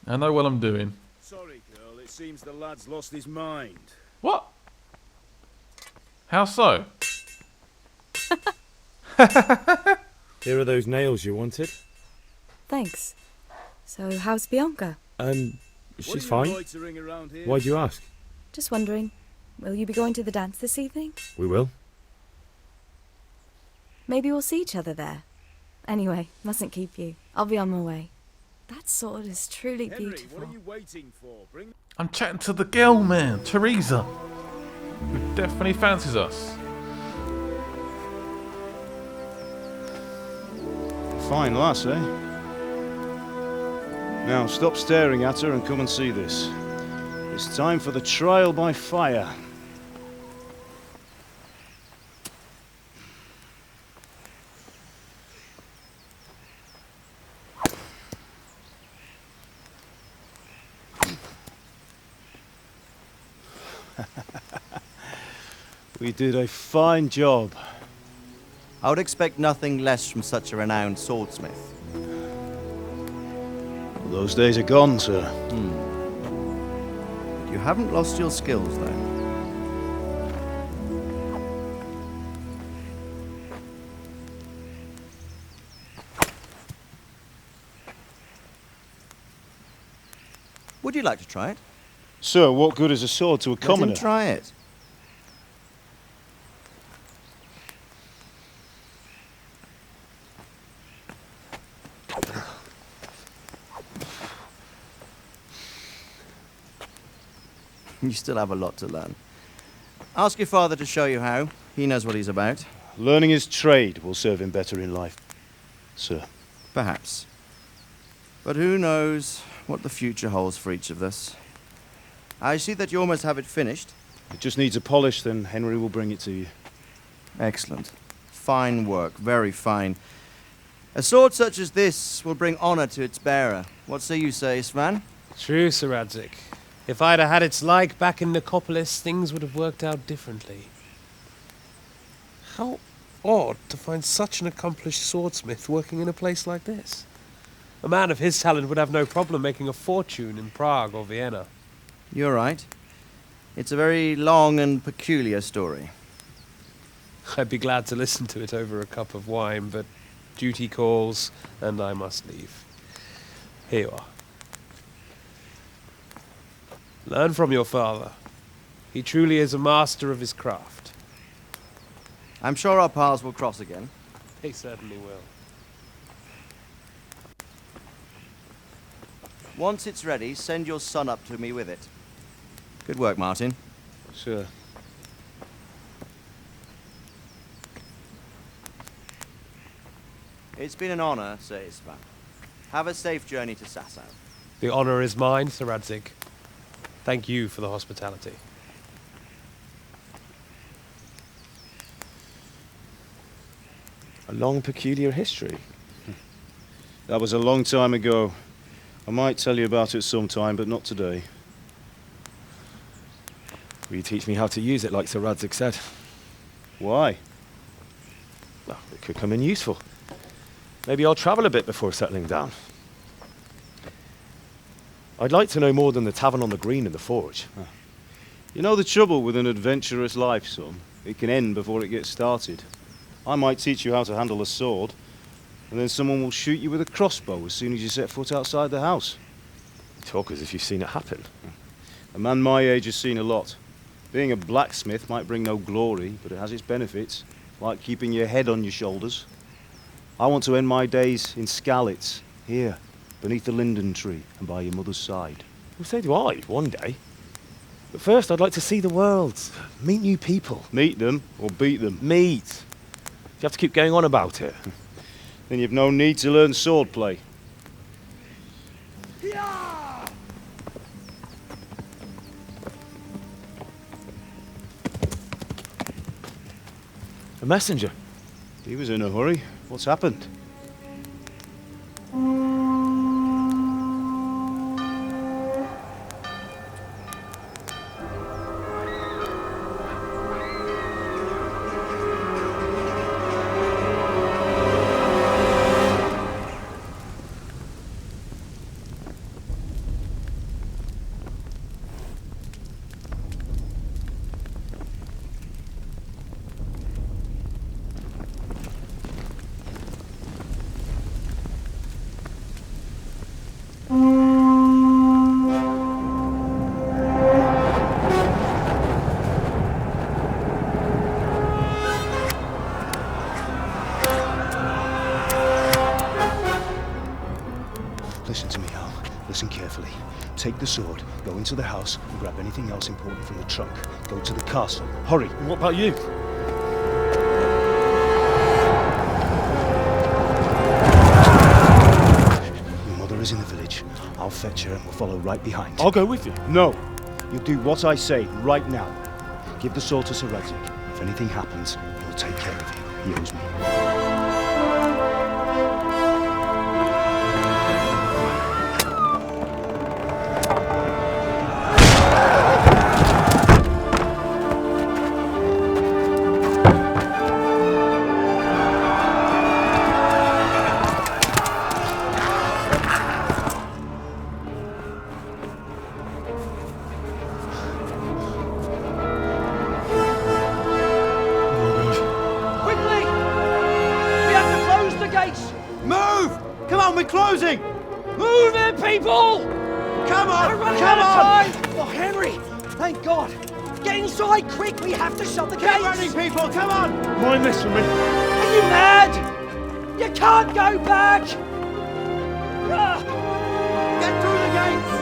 I know what I'm doing. Sorry, girl. It seems the lad's lost his mind. What? How so? Here are those nails you wanted. Thanks. So, how's Bianca? She's fine. Why'd you ask? Just wondering, will you be going to the dance this evening? We will. Maybe we'll see each other there. Anyway, mustn't keep you. I'll be on my way. That sword is truly beautiful. What are you waiting for? I'm chatting to the girl, man. Teresa. who definitely fancies us. Fine lass, eh? Now stop staring at her and come and see this. It's time for the trial by fire. We did a fine job. I would expect nothing less from such a renowned swordsmith. Those days are gone, sir. You haven't lost your skills, though. Would you like to try it? Sir, what good is a sword to a commoner? Let him try it. You still have a lot to learn. Ask your father to show you how. He knows what he's about. Learning his trade will serve him better in life, sir. Perhaps. But who knows what the future holds for each of us. I see that you almost have it finished. It just needs a polish, then Henry will bring it to you. Excellent. Fine work, very fine. A sword such as this will bring honor to its bearer. What say you, Svan? True, Sir Radzik. If I'd have had its like back in Nicopolis, things would have worked out differently. How odd to find such an accomplished swordsmith working in a place like this. A man of his talent would have no problem making a fortune in Prague or Vienna. You're right. It's a very long and peculiar story. I'd be glad to listen to it over a cup of wine, but duty calls, and I must leave. Here you are. Learn from your father. He truly is a master of his craft. I'm sure our paths will cross again. They certainly will. Once it's ready, send your son up to me with it. Good work, Martin. Sure. It's been an honor, Sir Isvan. Have a safe journey to Sasau. The honor is mine, Sir Radzik. Thank you for the hospitality. A long, peculiar history. That was a long time ago. I might tell you about it sometime, but not today. Will you teach me how to use it like Sir Radzik said? Why? Well, it could come in useful. Maybe I'll travel a bit before settling down. I'd like to know more than the tavern on the green and the forge. You know the trouble with an adventurous life, son? It can end before it gets started. I might teach you how to handle a sword, and then someone will shoot you with a crossbow as soon as you set foot outside the house. You talk as if you've seen it happen. A man my age has seen a lot. Being a blacksmith might bring no glory, but it has its benefits, like keeping your head on your shoulders. I want to end my days in Skalitz, here, beneath the linden tree and by your mother's side. Well, so do I, one day. But first I'd like to see the world, meet new people. Meet them or beat them? Meet. You have to keep going on about it. Then you've no need to learn swordplay. A messenger. He was in a hurry. What's happened? Listen to me, Hal. Listen carefully. Take the sword, go into the house, and grab anything else important from the trunk. Go to the castle. Hurry! What about you? Your mother is in the village. I'll fetch her and we'll follow right behind. I'll go with you. No! You'll do what I say right now. Give the sword to Sir Radzik. If anything happens, he'll take care of you. He owes me. Closing! Move in, people! Come on! We're running Come out on! of time! Oh, Henry! Thank God! Get inside, quick! We have to shut the gates! Keep running, people! Come on! Mind this for me. Are you mad? You can't go back! Get through the gates!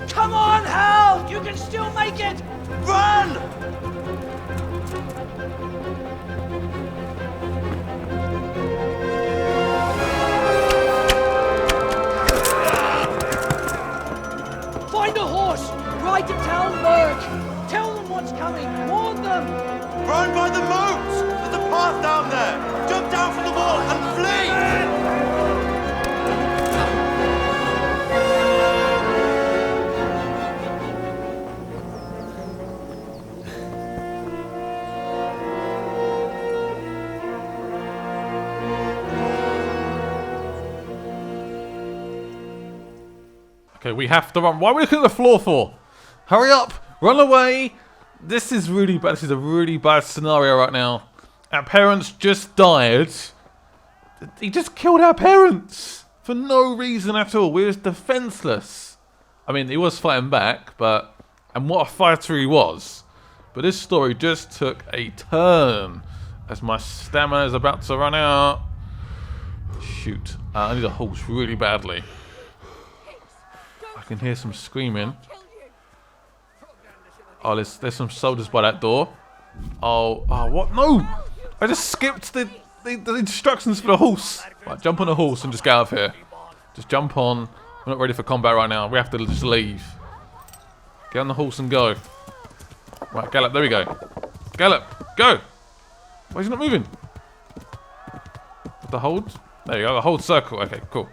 Come on, Hal! You can still make it! Run! Find a horse! Ride to Talmberg! Tell them what's coming! Warn them! Run by the moat! There's a path down there! Jump down from the wall and flee! Okay, we have to run. Why are we looking at the floor for? Hurry up! Run away! This is really bad. This is a really bad scenario right now. Our parents just died. He just killed our parents for no reason at all. We was defenseless. I mean, he was fighting back, but... And what a fighter he was. But this story just took a turn as my stamina is about to run out. Shoot. I need a horse really badly. I can hear some screaming. Oh, there's some soldiers by that door. Oh, what? No! I just skipped the instructions for the horse. Right, jump on the horse and just get out of here. Just jump on. We're not ready for combat right now. We have to just leave. Get on the horse and go. Right, gallop. There we go. Gallop. Go! Why is he not moving? The hold? There you go. The hold circle. Okay, cool.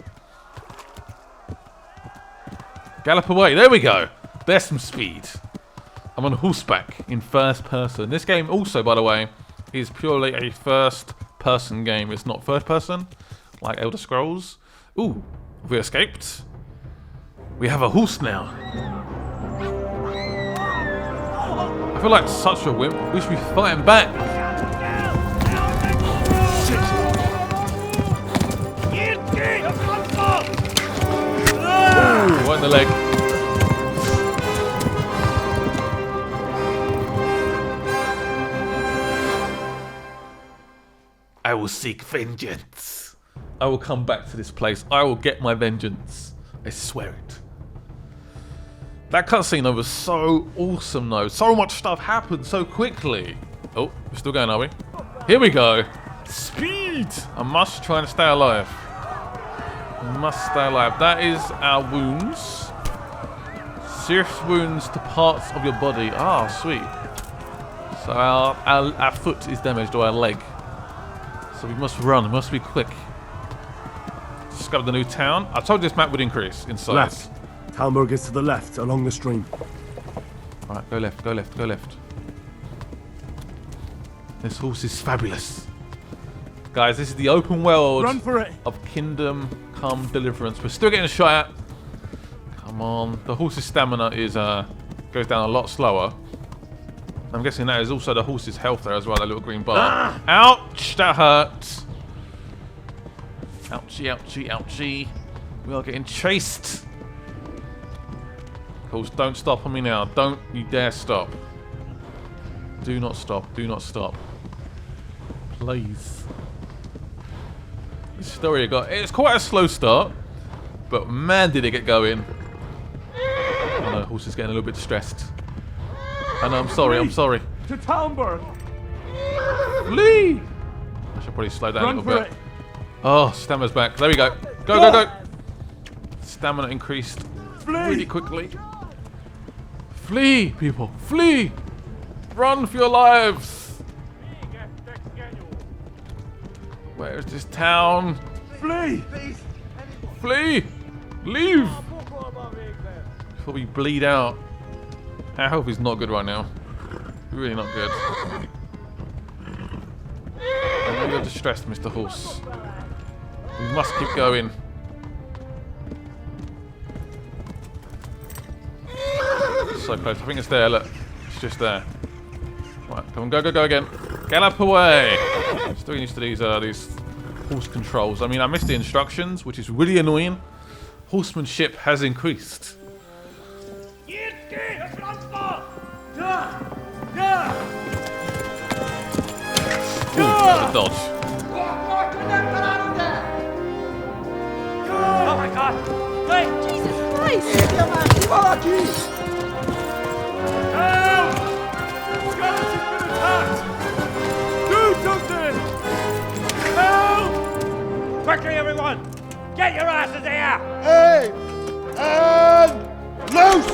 Gallop away. There we go. There's some speed. I'm on horseback in first person. This game also, by the way, is purely a first person game. It's not first person like Elder Scrolls. Ooh, have we escaped? We have a horse now. I feel like such a wimp. We should be fighting back. Ooh, right in the leg. I will seek vengeance. I will come back to this place. I will get my vengeance. I swear it. That cutscene though was so awesome though. So much stuff happened so quickly. Oh, we're still going, are we? Here we go. Speed! I must try and stay alive. I must stay alive. That is our wounds. Serious wounds to parts of your body. Ah, sweet. So our foot is damaged, or our leg. So we must run. We must be quick. Discover the new town. I told you this map would increase in size. Left. Talmberg is to the left, along the stream. Alright, go left, go left, go left. This horse is fabulous. Guys, this is the open world Run for it. of Kingdom Come Deliverance. We're still getting a shot at. Come on. The horse's stamina is goes down a lot slower. I'm guessing that is also the horse's health there as well, that little green bar. Ouch! That hurt. Ouchie, ouchie, ouchie. We are getting chased. Of course, don't stop on me now. Don't you dare stop. Do not stop. Do not stop. Please. This story it's quite a slow start, but man did it get going. Oh no, the horse is getting a little bit distressed. I know, I'm sorry, I'm sorry. To Talmberg! Flee! I should probably slow down a little bit. Oh, stamina's back. There we go. Go, go, go! Stamina increased really quickly. Flee, people, flee! Run for your lives! Where is this town? Flee! Flee! Leave! Before we bleed out. Our health is not good right now. Really not good. I know you're distressed, Mr. Horse. We must keep going. So close. I think it's there, look. It's just there. Right, come on, go, go, go again. Gallop away! Still used to these horse controls. I mean, I missed the instructions, which is really annoying. Horsemanship has increased. Ooh, that was a dodge. Oh my god! Hey! Jesus Christ! Help! Scarlet has been attacked! Do something! Help! Quickly, everyone! Get your asses here! Hey! And loose!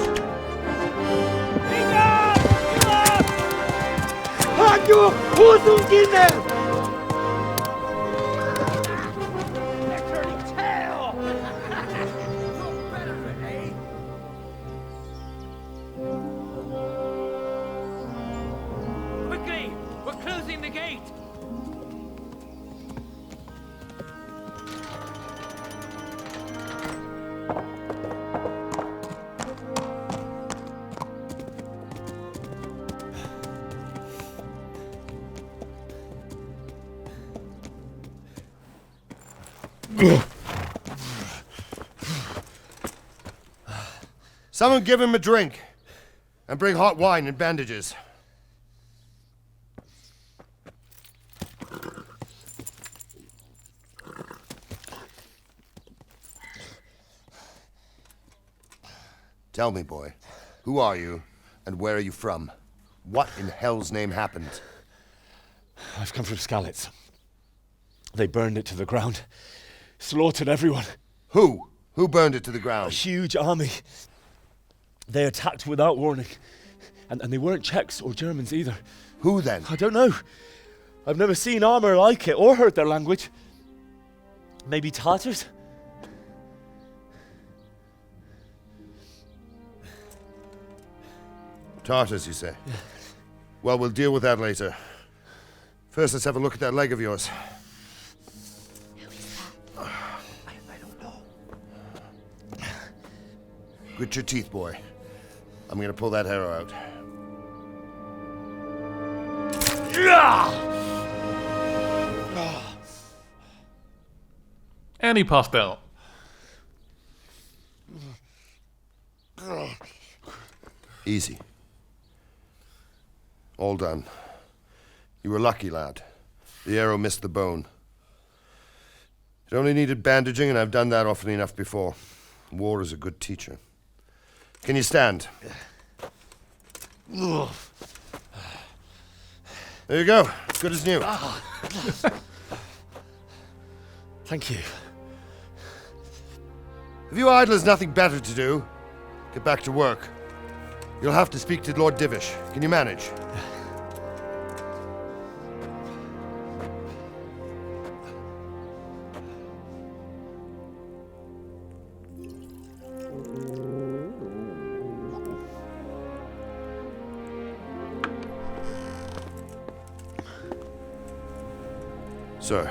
Hanju! Husungine! They're turning tail! No benefit, eh? Quickly! We're closing the gate! Someone give him a drink. And bring hot wine and bandages. Tell me, boy, who are you and where are you from? What in hell's name happened? I've come from Skalitz. They burned it to the ground. Slaughtered everyone. Who? Who burned it to the ground? A huge army. They attacked without warning. And they weren't Czechs or Germans either. Who then? I don't know. I've never seen armor like it or heard their language. Maybe Tatars? Tartars, you say? Yeah. Well, we'll deal with that later. First, let's have a look at that leg of yours. I don't know. Grit your teeth, boy. I'm gonna pull that arrow out. And he passed out. Easy. All done. You were lucky, lad. The arrow missed the bone. It only needed bandaging, and I've done that often enough before. War is a good teacher. Can you stand? There you go. Good as new. Thank you. If you idlers nothing better to do, get back to work. You'll have to speak to Lord Divish. Can you manage? Sir,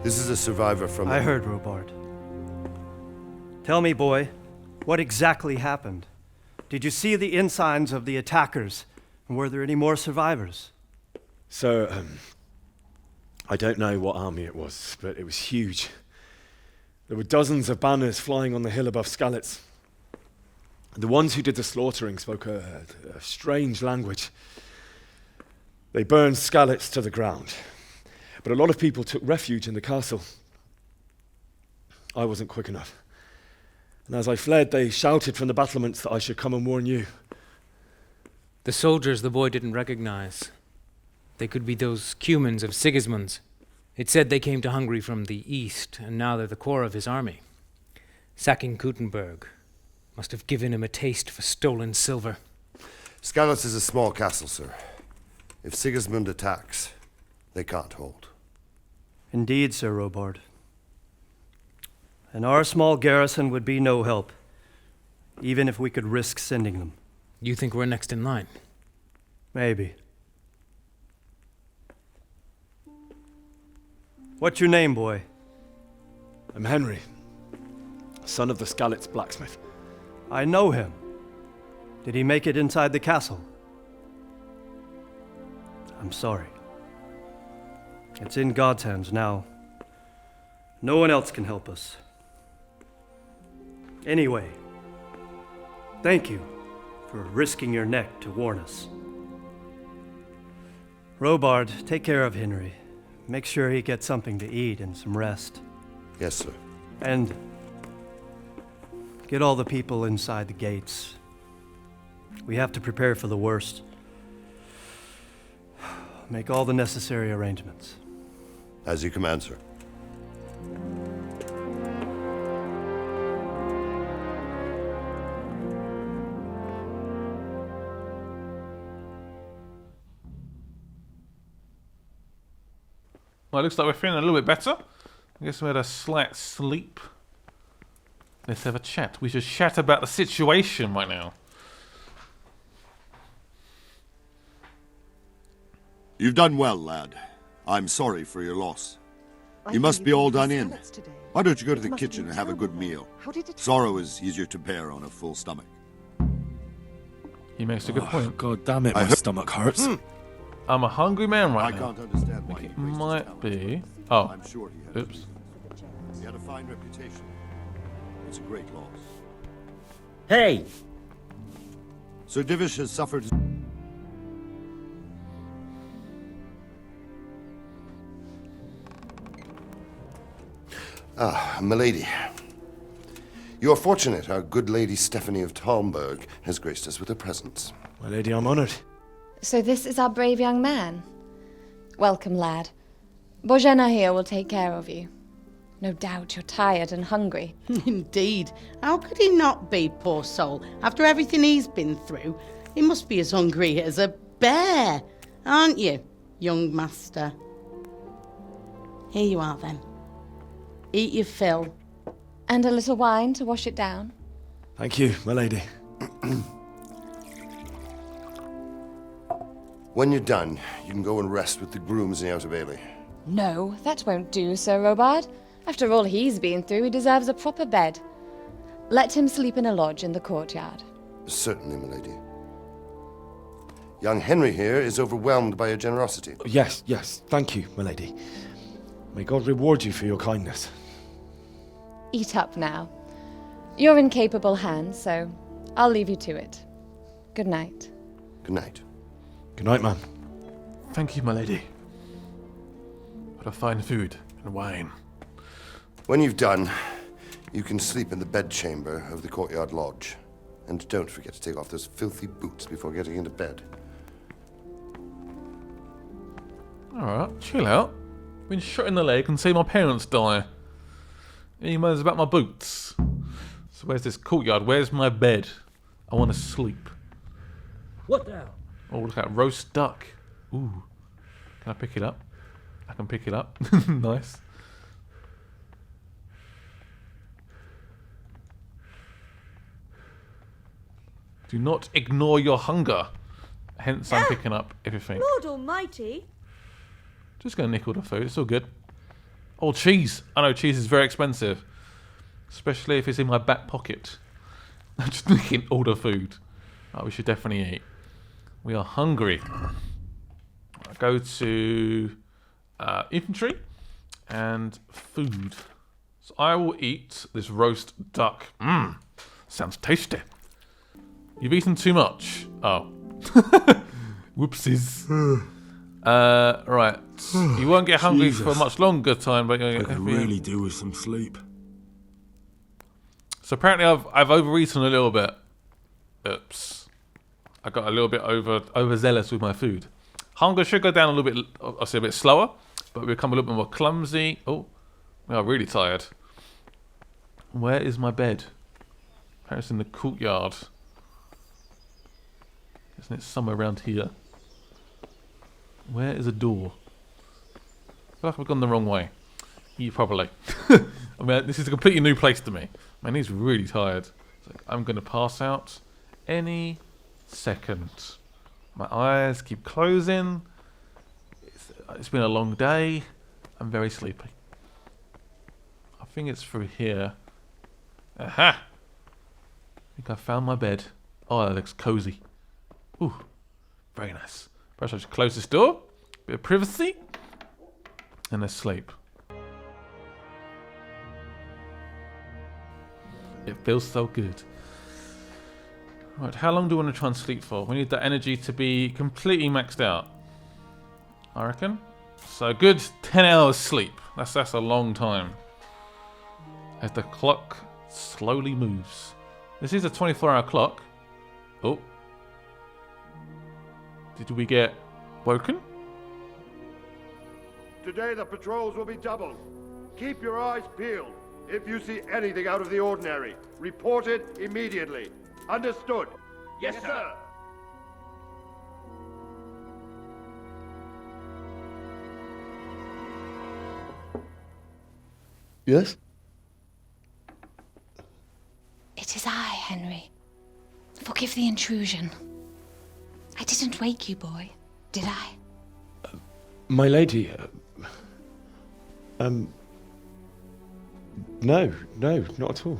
this is a survivor from... I heard, Robard. Tell me, boy, what exactly happened? Did you see the ensigns of the attackers? And were there any more survivors? So, I don't know what army it was, but it was huge. There were dozens of banners flying on the hill above Skalitz. The ones who did the slaughtering spoke a strange language. They burned Skalitz to the ground. But a lot of people took refuge in the castle. I wasn't quick enough. And as I fled, they shouted from the battlements that I should come and warn you. The soldiers the boy didn't recognize. They could be those Cumans of Sigismund's. It said they came to Hungary from the east, and now they're the core of his army. Sacking Gutenberg must have given him a taste for stolen silver. Skalitz is a small castle, sir. If Sigismund attacks, they can't hold. Indeed, Sir Robard. And our small garrison would be no help, even if we could risk sending them. You think we're next in line? Maybe. What's your name, boy? I'm Henry, son of the Skalitz blacksmith. I know him. Did he make it inside the castle? I'm sorry. It's in God's hands now. No one else can help us. Anyway, thank you for risking your neck to warn us. Robard, take care of Henry. Make sure he gets something to eat and some rest. Yes, sir. And get all the people inside the gates. We have to prepare for the worst. Make all the necessary arrangements. As you command, sir. Well, it looks like we're feeling a little bit better. I guess we had a slight sleep. Let's have a chat. We should chat about the situation right now. You've done well, lad. I'm sorry for your loss. You must be all done in. Why don't you go to the kitchen and have a good meal? Sorrow is easier to bear on a full stomach. He makes a good point. God damn it, my stomach hurts. I'm a hungry man right now. I can't understand why It might be... Oh. I'm sure he had Oops. He had a fine reputation. It's a great loss. Hey! Sir Divish has suffered... Ah, milady. You are fortunate our good lady Stephanie of Talmberg has graced us with her presence. My lady, I'm honoured. So this is our brave young man. Welcome, lad. Bozhena here will take care of you. No doubt you're tired and hungry. Indeed. How could he not be, poor soul? After everything he's been through, he must be as hungry as a bear, aren't you, young master? Here you are, then. Eat your fill. And a little wine to wash it down. Thank you, my lady. When you're done, you can go and rest with the grooms in the Outer Bailey. No, that won't do, Sir Robard. After all he's been through, he deserves a proper bed. Let him sleep in a lodge in the courtyard. Certainly, my lady. Young Henry here is overwhelmed by your generosity. Yes, yes, thank you, my lady. May God reward you for your kindness. Eat up now. You're in capable hands, so I'll leave you to it. Good night. Good night. Good night, ma'am. Thank you, my lady. But I find food and wine. When you've done, you can sleep in the bedchamber of the courtyard lodge. And don't forget to take off those filthy boots before getting into bed. Alright, chill out. Been shot in the leg and see my parents die. He moans about my boots. So where's this courtyard? Where's my bed? I want to sleep. What now? Oh, look at that roast duck. Ooh. Can I pick it up? I can pick it up. Nice. Do not ignore your hunger. Hence, I'm picking up everything. Lord Almighty. Just gonna nick all the food. It's all good. Oh, cheese. I know cheese is very expensive. Especially if it's in my back pocket. I'm just nicking all the food. Oh, we should definitely eat. We are hungry. I'll go to infantry and food. So I will eat this roast duck. Mmm. Sounds tasty. You've eaten too much. Oh. Whoopsies. Right. You won't get hungry for a much longer time, but I could really do with some sleep. So apparently I've overeaten a little bit. Oops. I got a little bit overzealous with my food. Hunger should go down a little bit, I'll say a bit slower, but we become a little bit more clumsy. Oh, we are really tired. Where is my bed? Apparently it's in the courtyard. Isn't it somewhere around here? Where is a door? I feel like I've gone the wrong way. You probably. I mean, this is a completely new place to me. Man, he's really tired. So I'm going to pass out any second. My eyes keep closing. It's been a long day. I'm very sleepy. I think it's through here. Aha! I think I found my bed. Oh, that looks cozy. Ooh, very nice. Perhaps I should close this door. Bit of privacy. And asleep. It feels so good. Right, how long do we want to try and sleep for? We need that energy to be completely maxed out, I reckon. So good 10 hours sleep. That's a long time. As the clock slowly moves. This is a 24-hour clock. Oh. Did we get woken? Today the patrols will be doubled. Keep your eyes peeled. If you see anything out of the ordinary, report it immediately. Understood? Yes, sir. Yes? It is I, Henry. Forgive the intrusion. I didn't wake you, boy, did I? My lady, no, not at all.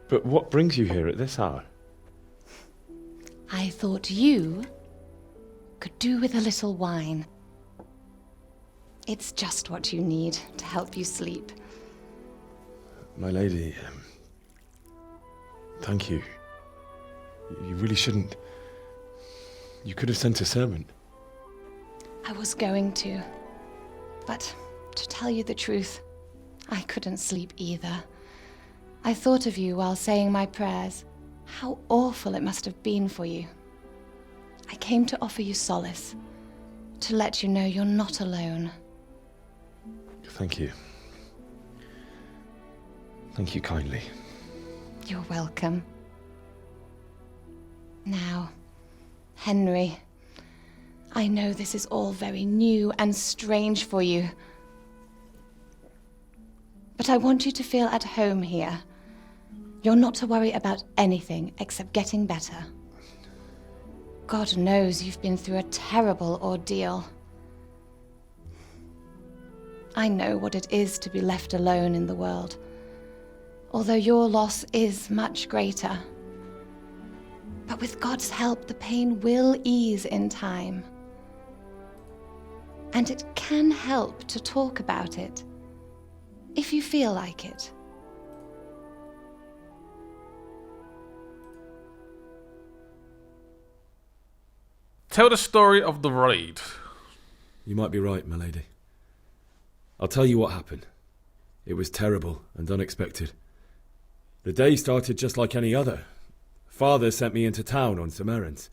But what brings you here at this hour? I thought you could do with a little wine. It's just what you need to help you sleep. My lady, thank you. You really shouldn't. You could have sent a servant. I was going to. But to tell you the truth, I couldn't sleep either. I thought of you while saying my prayers. How awful it must have been for you. I came to offer you solace, to let you know you're not alone. Thank you. Thank you kindly. You're welcome. Now, Henry, I know this is all very new and strange for you. But I want you to feel at home here. You're not to worry about anything except getting better. God knows you've been through a terrible ordeal. I know what it is to be left alone in the world, although your loss is much greater. But with God's help, the pain will ease in time. And it can help to talk about it, if you feel like it. Tell the story of the raid. You might be right, my lady. I'll tell you what happened. It was terrible and unexpected. The day started just like any other. Father sent me into town on some errands.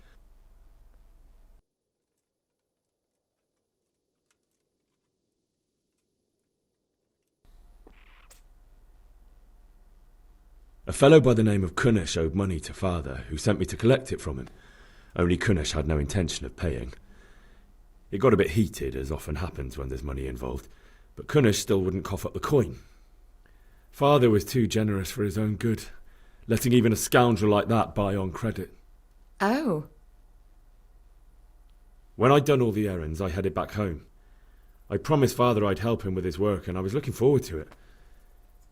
A fellow by the name of Kunesh owed money to Father, who sent me to collect it from him. Only Kunesh had no intention of paying. It got a bit heated, as often happens when there's money involved, but Kunesh still wouldn't cough up the coin. Father was too generous for his own good, letting even a scoundrel like that buy on credit. Oh. When I'd done all the errands, I headed back home. I promised Father I'd help him with his work, and I was looking forward to it.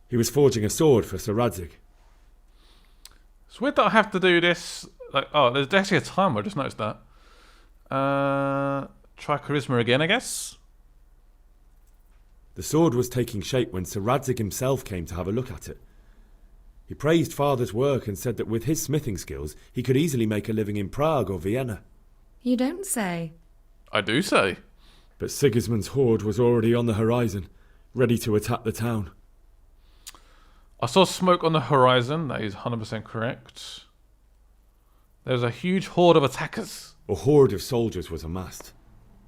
He was forging a sword for Sir Radzig. It's weird that I have to do this. Like, oh, there's actually a timer. I just noticed that. Try charisma again, I guess. The sword was taking shape when Sir Radzig himself came to have a look at it. He praised Father's work and said that with his smithing skills, he could easily make a living in Prague or Vienna. You don't say. I do say. But Sigismund's horde was already on the horizon, ready to attack the town. I saw smoke on the horizon. That is 100% correct. There's a huge horde of attackers. A horde of soldiers was amassed.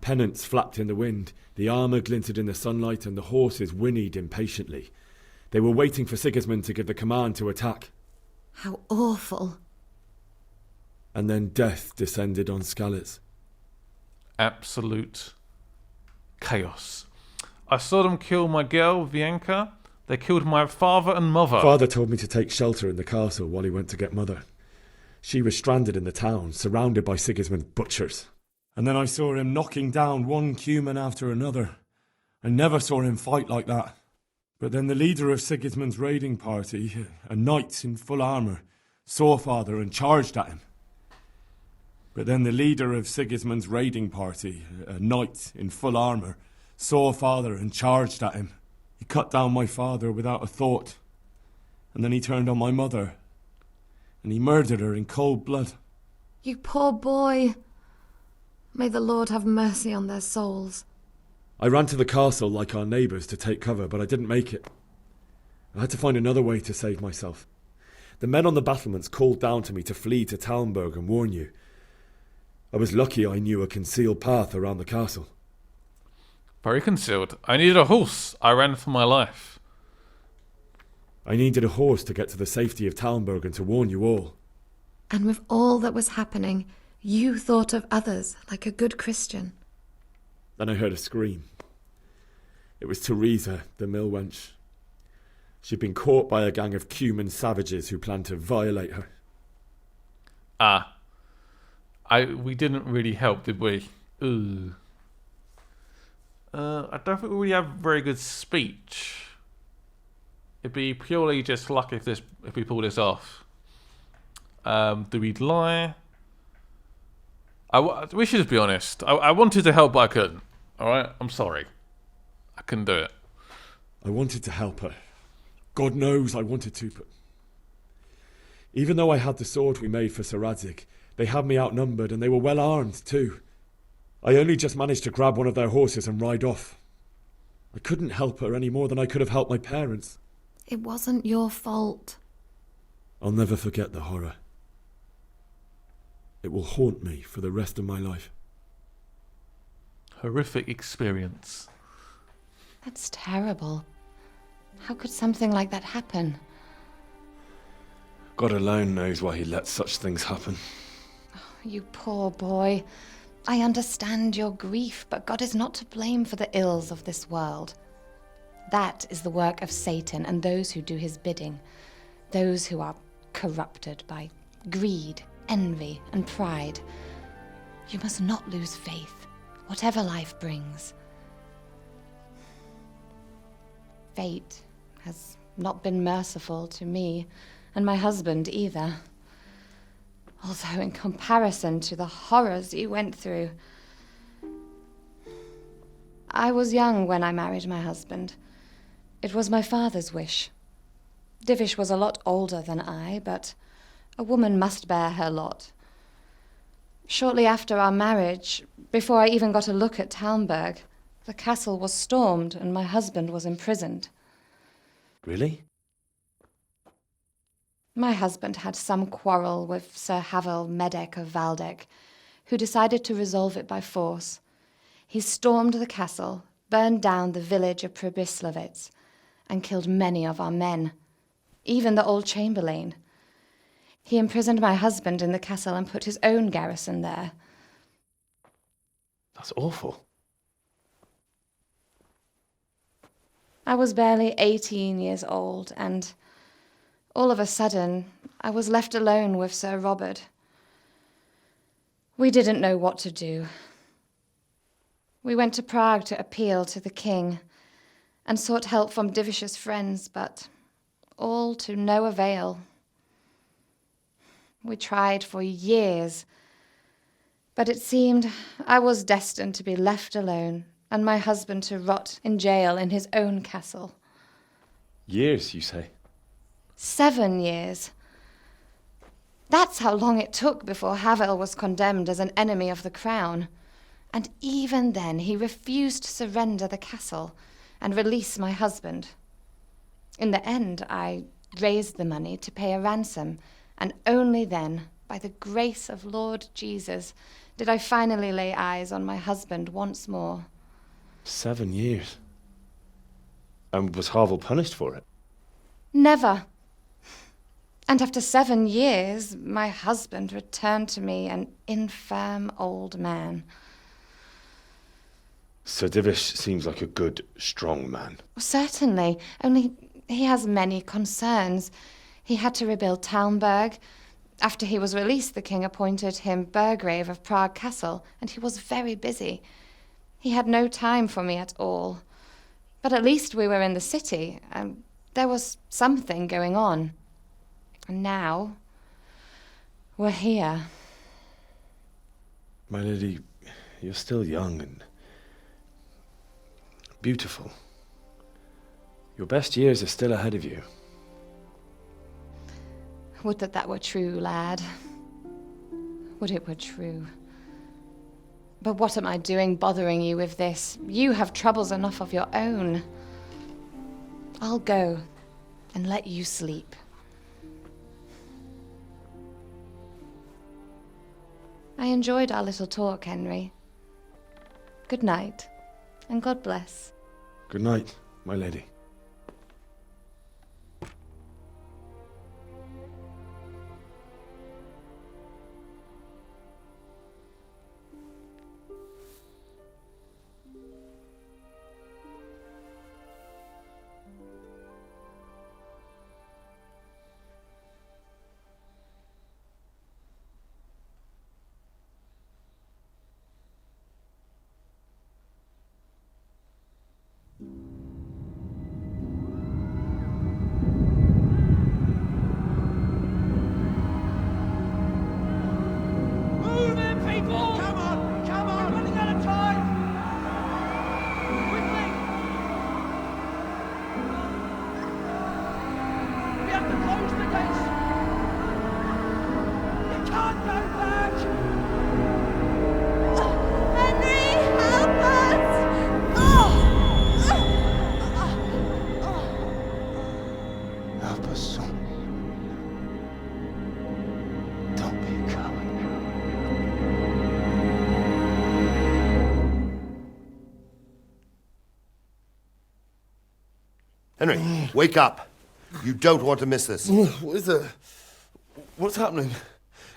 Pennants flapped in the wind, the armour glinted in the sunlight, and the horses whinnied impatiently. They were waiting for Sigismund to give the command to attack. How awful. And then death descended on Skalitz. Absolute chaos. I saw them kill my girl, Vienka. They killed my father and mother. Father told me to take shelter in the castle while he went to get Mother. She was stranded in the town, surrounded by Sigismund's butchers. And then I saw him knocking down one Cuman after another. I never saw him fight like that. But then the leader of Sigismund's raiding party, a knight in full armour, saw Father and charged at him. But then the leader of Sigismund's raiding party, a knight in full armour, saw Father and charged at him. He cut down my father without a thought. And then he turned on my mother. And he murdered her in cold blood. You poor boy. May the Lord have mercy on their souls. I ran to the castle like our neighbours to take cover, but I didn't make it. I had to find another way to save myself. The men on the battlements called down to me to flee to Talmberg and warn you. I was lucky I knew a concealed path around the castle. Very concealed. I needed a horse. I ran for my life. I needed a horse to get to the safety of Talmberg and to warn you all. And with all that was happening, you thought of others like a good Christian. Then I heard a scream. It was Teresa, the mill wench. She'd been caught by a gang of Cuman savages who planned to violate her. We didn't really help, did we? Ooh. I don't think we really have very good speech. It'd be purely just luck if we pull this off. Do we lie? We should just be honest. I wanted to help, but I couldn't. Alright? I'm sorry. I couldn't do it. I wanted to help her. God knows I wanted to, but... Even though I had the sword we made for Sir Radzig, they had me outnumbered and they were well armed too. I only just managed to grab one of their horses and ride off. I couldn't help her any more than I could have helped my parents. It wasn't your fault. I'll never forget the horror. It will haunt me for the rest of my life. Horrific experience. That's terrible. How could something like that happen? God alone knows why he lets such things happen. Oh, you poor boy. I understand your grief, but God is not to blame for the ills of this world. That is the work of Satan and those who do his bidding. Those who are corrupted by greed, envy, and pride. You must not lose faith, whatever life brings. Fate has not been merciful to me, and my husband either. Although in comparison to the horrors you went through. I was young when I married my husband. It was my father's wish. Divish was a lot older than I, but a woman must bear her lot. Shortly after our marriage, before I even got a look at Talmberg, the castle was stormed and my husband was imprisoned. Really? My husband had some quarrel with Sir Havel Medek of Valdek, who decided to resolve it by force. He stormed the castle, burned down the village of Probislavitz, and killed many of our men, even the old chamberlain. He imprisoned my husband in the castle and put his own garrison there. That's awful. I was barely 18 years old, and all of a sudden, I was left alone with Sir Robert. We didn't know what to do. We went to Prague to appeal to the king and sought help from Divish's friends, but all to no avail. We tried for years, but it seemed I was destined to be left alone and my husband to rot in jail in his own castle. Years, you say? 7 years. That's how long it took before Havel was condemned as an enemy of the crown. And even then he refused to surrender the castle and release my husband. In the end, I raised the money to pay a ransom, and only then, by the grace of Lord Jesus, did I finally lay eyes on my husband once more. 7 years? And was Havel punished for it? Never. And after 7 years, my husband returned to me an infirm old man. Sir Divish seems like a good, strong man. Certainly, only he has many concerns. He had to rebuild Talmberg. After he was released, the king appointed him Burgrave of Prague Castle, and he was very busy. He had no time for me at all. But at least we were in the city, and there was something going on. And now, we're here. My lady, you're still young and beautiful. Your best years are still ahead of you. Would that that were true, lad. Would it were true. But what am I doing bothering you with this? You have troubles enough of your own. I'll go and let you sleep. I enjoyed our little talk, Henry. Good night, and God bless. Good night, my lady. Henry, wake up. You don't want to miss this. What is it? What's happening?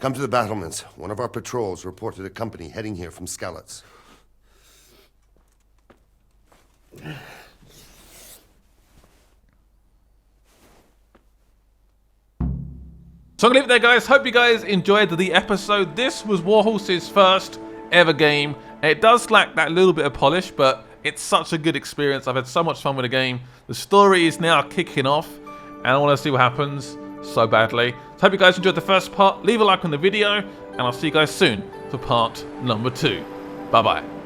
Come to the battlements. One of our patrols reported a company heading here from Skalitz. So I'm going to leave it there, guys. Hope you guys enjoyed the episode. This was Warhorse's first ever game. It does lack that little bit of polish, but it's such a good experience. I've had so much fun with the game. The story is now kicking off, and I want to see what happens so badly. So hope you guys enjoyed the first part. Leave a like on the video, and I'll see you guys soon for part number 2. Bye-bye.